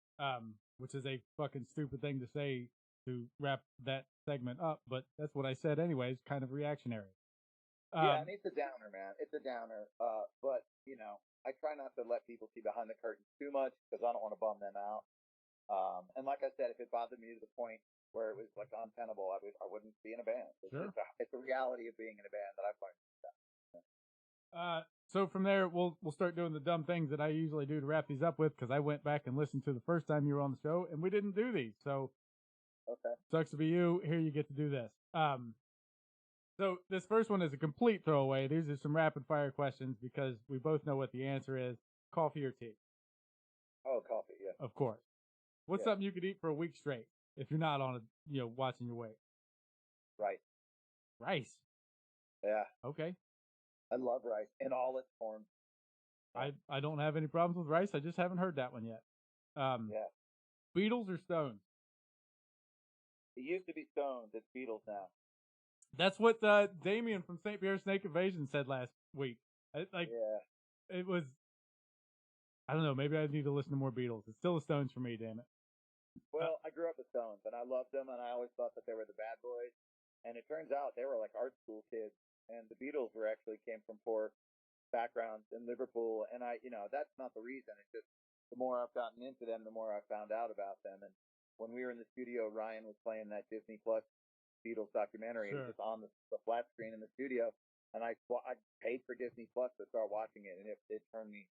[SPEAKER 2] Which is a fucking stupid thing to say to wrap that segment up, but that's what I said anyways. Kind of reactionary.
[SPEAKER 4] Yeah, and it's a downer, man. It's a downer. But I try not to let people see behind the curtain too much because I don't want to bum them out. And like I said, if it bothered me to the point where it was like untenable, I wouldn't be in a band. It's a reality of being in a band that I've learned.
[SPEAKER 2] So from there, we'll start doing the dumb things that I usually do to wrap these up with, because I went back and listened to the first time you were on the show, and we didn't do these. So,
[SPEAKER 4] okay,
[SPEAKER 2] sucks to be you. Here you get to do this. So this first one is a complete throwaway. These are some rapid fire questions because we both know what the answer is. Coffee or tea?
[SPEAKER 4] Oh, coffee, yeah.
[SPEAKER 2] Of course. What's something you could eat for a week straight if you're not on a, watching your weight?
[SPEAKER 4] Rice.
[SPEAKER 2] Rice.
[SPEAKER 4] Yeah.
[SPEAKER 2] Okay.
[SPEAKER 4] I love rice in all its forms.
[SPEAKER 2] I don't have any problems with rice. I just haven't heard that one yet.
[SPEAKER 4] Yeah.
[SPEAKER 2] Beatles or Stones?
[SPEAKER 4] It used to be Stones. It's Beatles now.
[SPEAKER 2] That's what Damien from St. Pierre Snake Invasion said last week. It was. I don't know. Maybe I need to listen to more Beatles. It's still the Stones for me. Damn it.
[SPEAKER 4] Well, I grew up with Stones, and I loved them, and I always thought that they were the bad boys. And it turns out they were like art school kids, and the Beatles came from poor backgrounds in Liverpool. And that's not the reason. It's just the more I've gotten into them, the more I've found out about them. And when we were in the studio, Ryan was playing that Disney Plus Beatles documentary.
[SPEAKER 2] Sure.
[SPEAKER 4] It was just on the flat screen in the studio, and I paid for Disney Plus to start watching it, and it turned me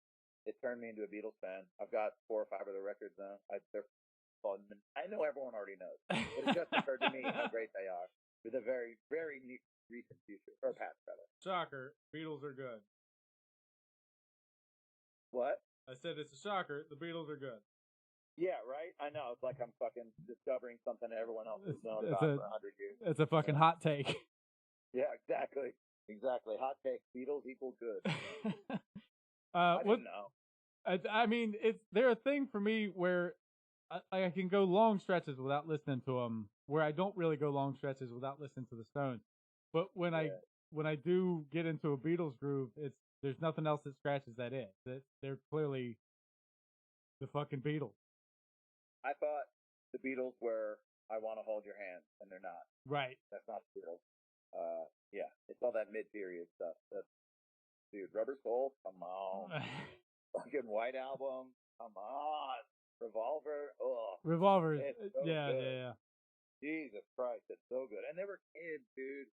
[SPEAKER 4] into a Beatles fan. I've got 4 or 5 of their records now. They're fun. I know everyone already knows, but it just occurred to me how great they are with a very, very recent future or past, rather.
[SPEAKER 2] Shocker, Beatles are good.
[SPEAKER 4] What?
[SPEAKER 2] I said it's a shocker. The Beatles are good.
[SPEAKER 4] Yeah, right? I know. It's like I'm fucking discovering something that everyone else has known about for 100 years.
[SPEAKER 2] It's a fucking hot take.
[SPEAKER 4] Yeah, exactly. Exactly. Hot take. Beatles equal good. I didn't know.
[SPEAKER 2] I mean, they're a thing for me where I can go long stretches without listening to them, where I don't really go long stretches without listening to the Stones. But when I do get into a Beatles groove, there's nothing else that scratches that itch. They're clearly the fucking Beatles.
[SPEAKER 4] I thought the Beatles were I Want to Hold Your Hand, and they're not.
[SPEAKER 2] Right.
[SPEAKER 4] That's not the Beatles. Yeah, it's all that mid-period stuff. Dude, Rubber Soul, come on. Fucking White Album, come on. Revolver,
[SPEAKER 2] Revolver,
[SPEAKER 4] so
[SPEAKER 2] yeah.
[SPEAKER 4] Jesus Christ, it's so good. And they were kids, dude.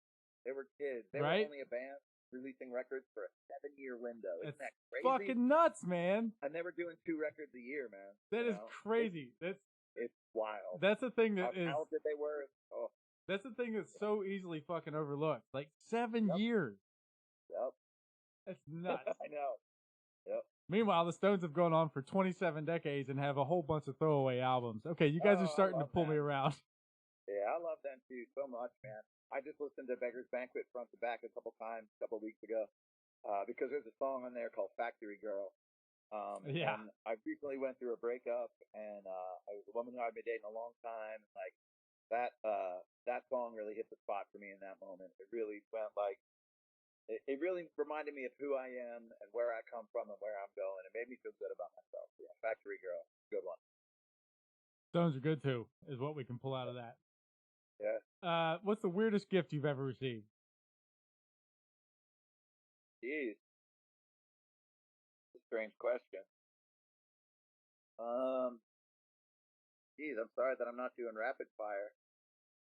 [SPEAKER 4] They were kids. They
[SPEAKER 2] right?
[SPEAKER 4] were only a band releasing records for a 7-year window. Isn't that crazy?
[SPEAKER 2] Fucking nuts, man.
[SPEAKER 4] And they were doing 2 records a year, man.
[SPEAKER 2] That is crazy.
[SPEAKER 4] It's wild.
[SPEAKER 2] That's the thing that
[SPEAKER 4] How talented they were. Oh.
[SPEAKER 2] That's the thing that's so easily fucking overlooked. Like 7 years.
[SPEAKER 4] Yep.
[SPEAKER 2] That's nuts.
[SPEAKER 4] I know. Yep.
[SPEAKER 2] Meanwhile, the Stones have gone on for 27 decades and have a whole bunch of throwaway albums. Okay, you guys are starting to pull me around.
[SPEAKER 4] Yeah, I love them too so much, man. I just listened to Beggar's Banquet front to back a couple weeks ago, because there's a song on there called Factory Girl. And I recently went through a breakup, and I was a woman who I've been dating a long time, and like that song really hit the spot for me in that moment. It really went like, it really reminded me of who I am and where I come from and where I'm going. It made me feel good about myself. Yeah, Factory Girl, good one.
[SPEAKER 2] Stones are good too, is what we can pull out of that.
[SPEAKER 4] Yeah.
[SPEAKER 2] What's the weirdest gift you've ever received?
[SPEAKER 4] Jeez. Strange question. Geez, I'm sorry that I'm not doing rapid fire.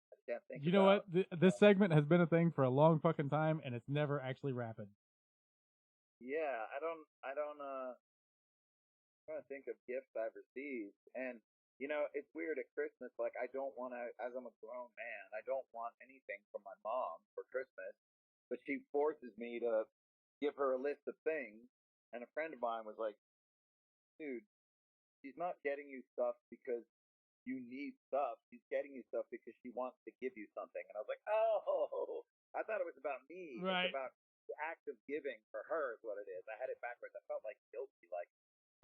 [SPEAKER 4] I can't think.
[SPEAKER 2] You know what? This segment has been a thing for a long fucking time, and it's never actually rapid.
[SPEAKER 4] Yeah, I don't. I'm trying to think of gifts I've received, and it's weird at Christmas. Like, I don't want to, as I'm a grown man, I don't want anything from my mom for Christmas, but she forces me to give her a list of things. And a friend of mine was like, dude, she's not getting you stuff because you need stuff. She's getting you stuff because she wants to give you something. And I was like, oh, I thought it was about me.
[SPEAKER 2] Right.
[SPEAKER 4] It's about the act of giving for her is what it is. I had it backwards. I felt like guilty. Like,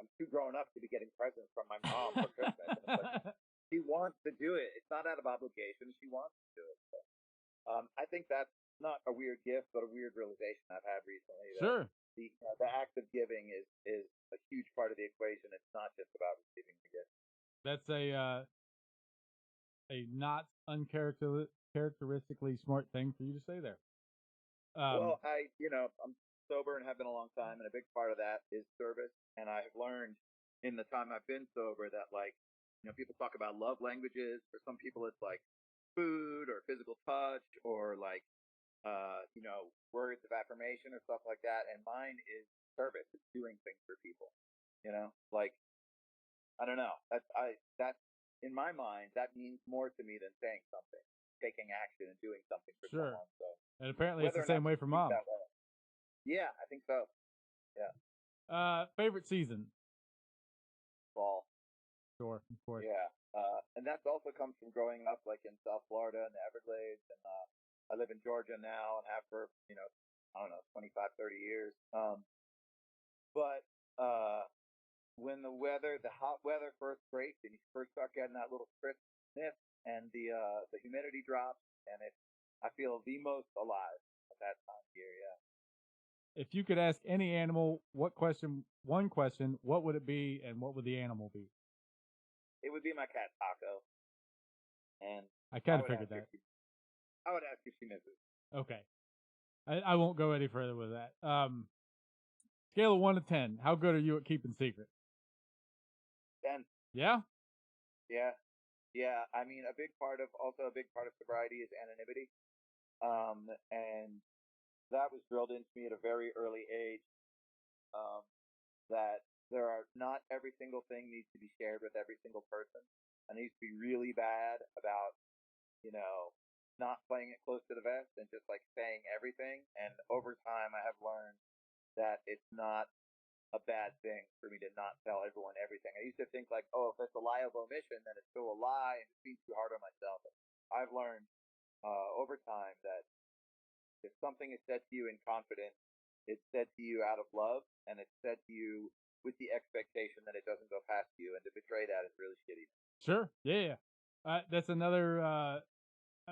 [SPEAKER 4] I'm too grown up to be getting presents from my mom for Christmas. And it's like, she wants to do it. It's not out of obligation. She wants to do it. So, I think that's not a weird gift, but a weird realization I've had recently.
[SPEAKER 2] Sure.
[SPEAKER 4] The act of giving is a huge part of the equation. It's not just about receiving the gift.
[SPEAKER 2] That's a not uncharacteristically smart thing for you to say there.
[SPEAKER 4] Well, I'm sober and have been a long time, and a big part of that is service. And I have learned in the time I've been sober that, like, people talk about love languages. For some people, it's like food or physical touch or like, words of affirmation or stuff like that. And mine is service. It's doing things for people. Like, I don't know. That's in my mind, that means more to me than saying something, taking action and doing something for someone. So,
[SPEAKER 2] and apparently it's the same way for mom.
[SPEAKER 4] Yeah, I think so. Yeah.
[SPEAKER 2] Favorite season?
[SPEAKER 4] Fall.
[SPEAKER 2] sure, of course.
[SPEAKER 4] Yeah. And that also comes from growing up like in South Florida and the Everglades, and I live in Georgia now and have for, I don't know, 25, 30 years. But when the hot weather first breaks and you first start getting that little crisp sniff and the humidity drops, and I feel the most alive at that time of year, yeah.
[SPEAKER 2] If you could ask any animal one question, what would it be and what would the animal be?
[SPEAKER 4] It would be my cat Taco. And
[SPEAKER 2] I kind of figured that.
[SPEAKER 4] I would ask if she misses.
[SPEAKER 2] Okay. I won't go any further with that. Scale of 1 to 10, how good are you at keeping secrets?
[SPEAKER 4] 10.
[SPEAKER 2] Yeah?
[SPEAKER 4] Yeah. Yeah. I mean, a big part of sobriety is anonymity. And that was drilled into me at a very early age. That not every single thing needs to be shared with every single person. I need to be really bad about, not playing it close to the vest and just like saying everything. And over time, I have learned that it's not a bad thing for me to not tell everyone everything. I used to think like, oh, if it's a lie of omission, then it's still a lie and it's being too hard on myself. I've learned over time that if something is said to you in confidence, it's said to you out of love, and it's said to you with the expectation that it doesn't go past you, and to betray that is really shitty.
[SPEAKER 2] Sure. Yeah. That's another.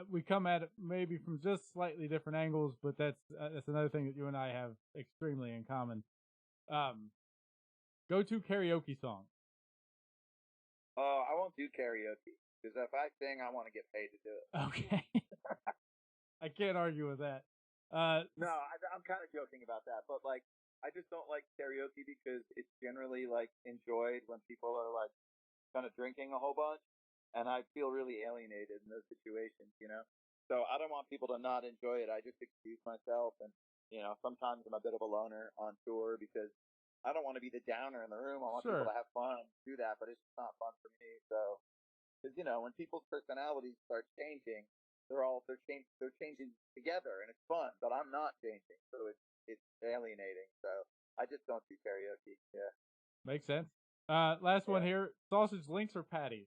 [SPEAKER 2] We come at it maybe from just slightly different angles, but that's another thing that you and I have extremely in common. Go-to karaoke song.
[SPEAKER 4] Oh, I won't do karaoke because if I sing, I want to get paid to do it.
[SPEAKER 2] Okay. I can't argue with that.
[SPEAKER 4] No, I'm kind of joking about that, but like, I just don't like karaoke because it's generally like enjoyed when people are like kind of drinking a whole bunch, and I feel really alienated in those situations, So I don't want people to not enjoy it. I just excuse myself, and sometimes I'm a bit of a loner on tour because I don't want to be the downer in the room. I want people to have fun, do that, but it's just not fun for me. So, because when people's personalities start changing, they're changing together, and it's fun. But I'm not changing, so it's alienating. So I just don't do karaoke. Yeah,
[SPEAKER 2] makes sense. Last one here: sausage links or patties?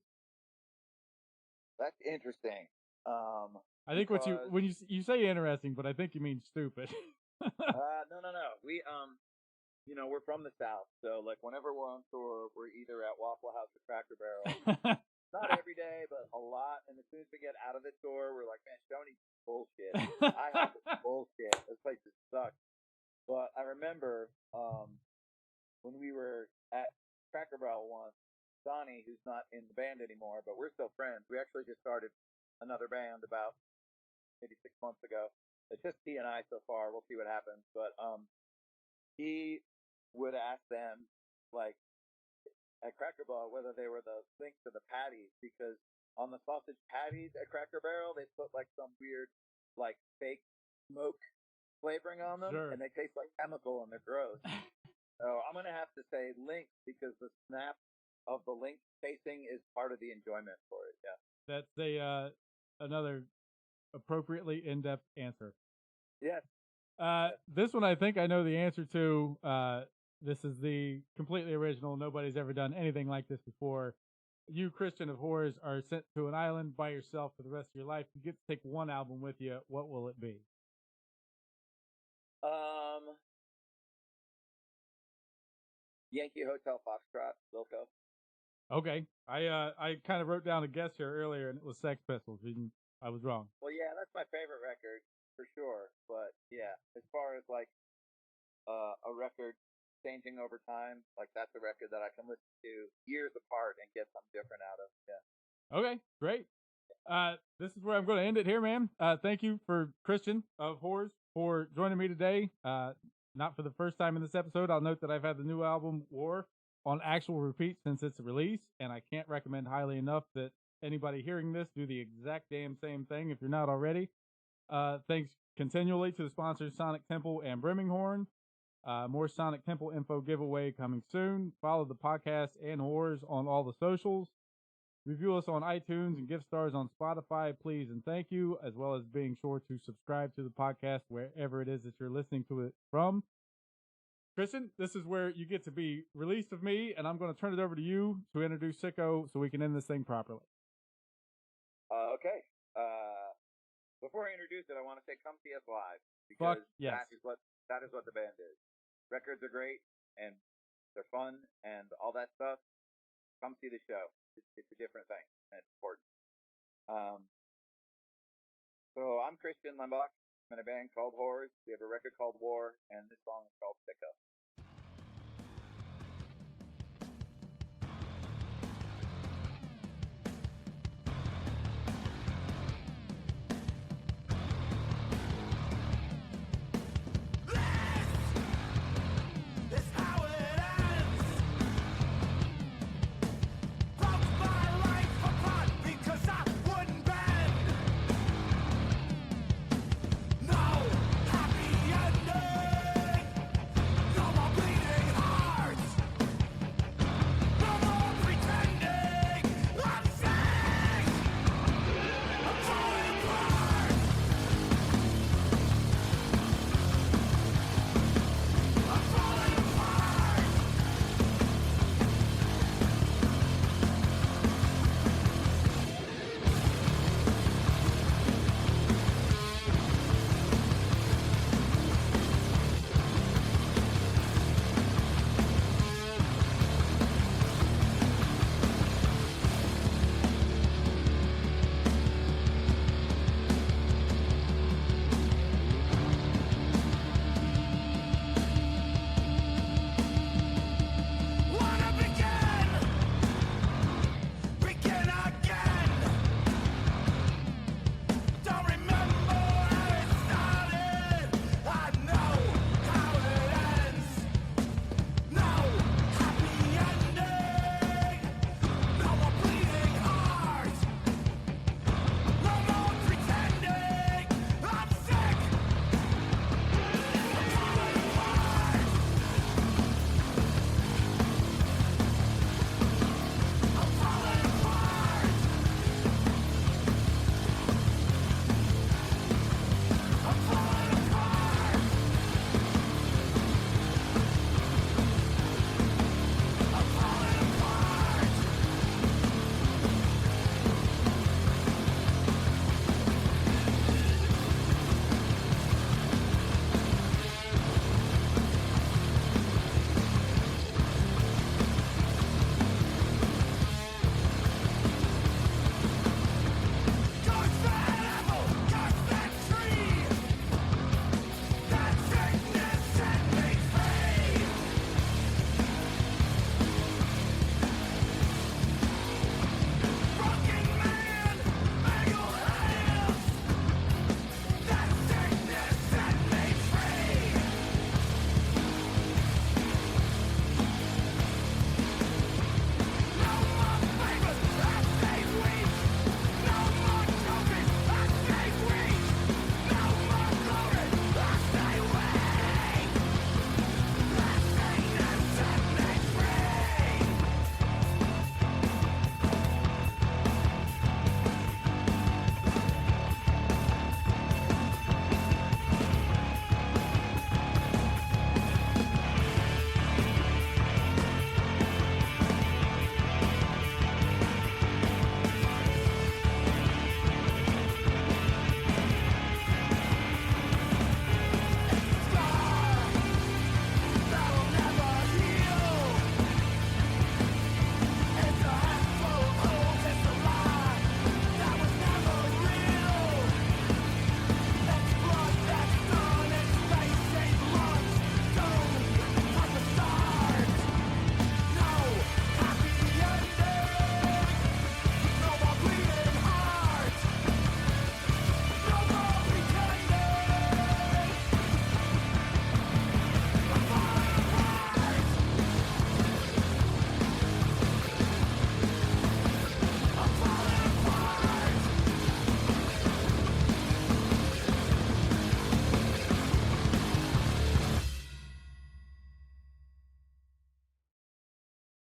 [SPEAKER 4] That's interesting.
[SPEAKER 2] I think when you say interesting, but I think you mean stupid.
[SPEAKER 4] No. We're from the South, so like whenever we're on tour, we're either at Waffle House or Cracker Barrel. Not every day, but a lot. And as soon as we get out of the tour, we're like, man, Shoney's bullshit. I have this bullshit. This place sucks. But I remember when we were at Cracker Barrel once, Donnie, who's not in the band anymore, but we're still friends. We actually just started another band about maybe 6 months ago. It's just he and I so far. We'll see what happens. But he would ask them, like, at Cracker Barrel, whether they were the links or the patties, because on the sausage patties at Cracker Barrel, they put like some weird, like fake smoke flavoring on them, and they taste like chemical and they're gross. So I'm gonna have to say links because the snap of the link tasting is part of the enjoyment for it. Yeah,
[SPEAKER 2] that's another appropriately in-depth answer.
[SPEAKER 4] Yes.
[SPEAKER 2] This one I think I know the answer to. This is the completely original. Nobody's ever done anything like this before. You, Christian of Whores, are sent to an island by yourself for the rest of your life. You get to take one album with you. What will it be?
[SPEAKER 4] Yankee Hotel Foxtrot, Wilco.
[SPEAKER 2] Okay. I kind of wrote down a guess here earlier, and it was Sex Pistols. I was wrong.
[SPEAKER 4] Well, yeah, that's my favorite record for sure. But yeah, as far as like a record changing over time, like that's a record that I can listen to years apart and get something different out of. Yeah.
[SPEAKER 2] Okay, great. This is where I'm going to end it here, man. Thank you for Christian of Whores for joining me today. Not for the first time in this episode. I'll note that I've had the new album War on actual repeat since its release, and I can't recommend highly enough that anybody hearing this do the exact damn same thing if you're not already. Thanks continually to the sponsors Sonic Temple and Brimminghorn. More Sonic Temple info giveaway coming soon. Follow the podcast and Whores on all the socials. Review us on iTunes and give stars on Spotify, please and thank you, as well as being sure to subscribe to the podcast wherever it is that you're listening to it from. Christian, this is where you get to be released of me, and I'm going to turn it over to you to introduce Sicko so we can end this thing properly.
[SPEAKER 4] Okay. Before I introduce it, I want to say come see us live because
[SPEAKER 2] yes.
[SPEAKER 4] that is what the band is. Records are great and they're fun and all that stuff. Come see the show. It's a different thing and it's important. So I'm Christian Lembach. I'm in a band called Whores. We have a record called War, and this song is called Sicko.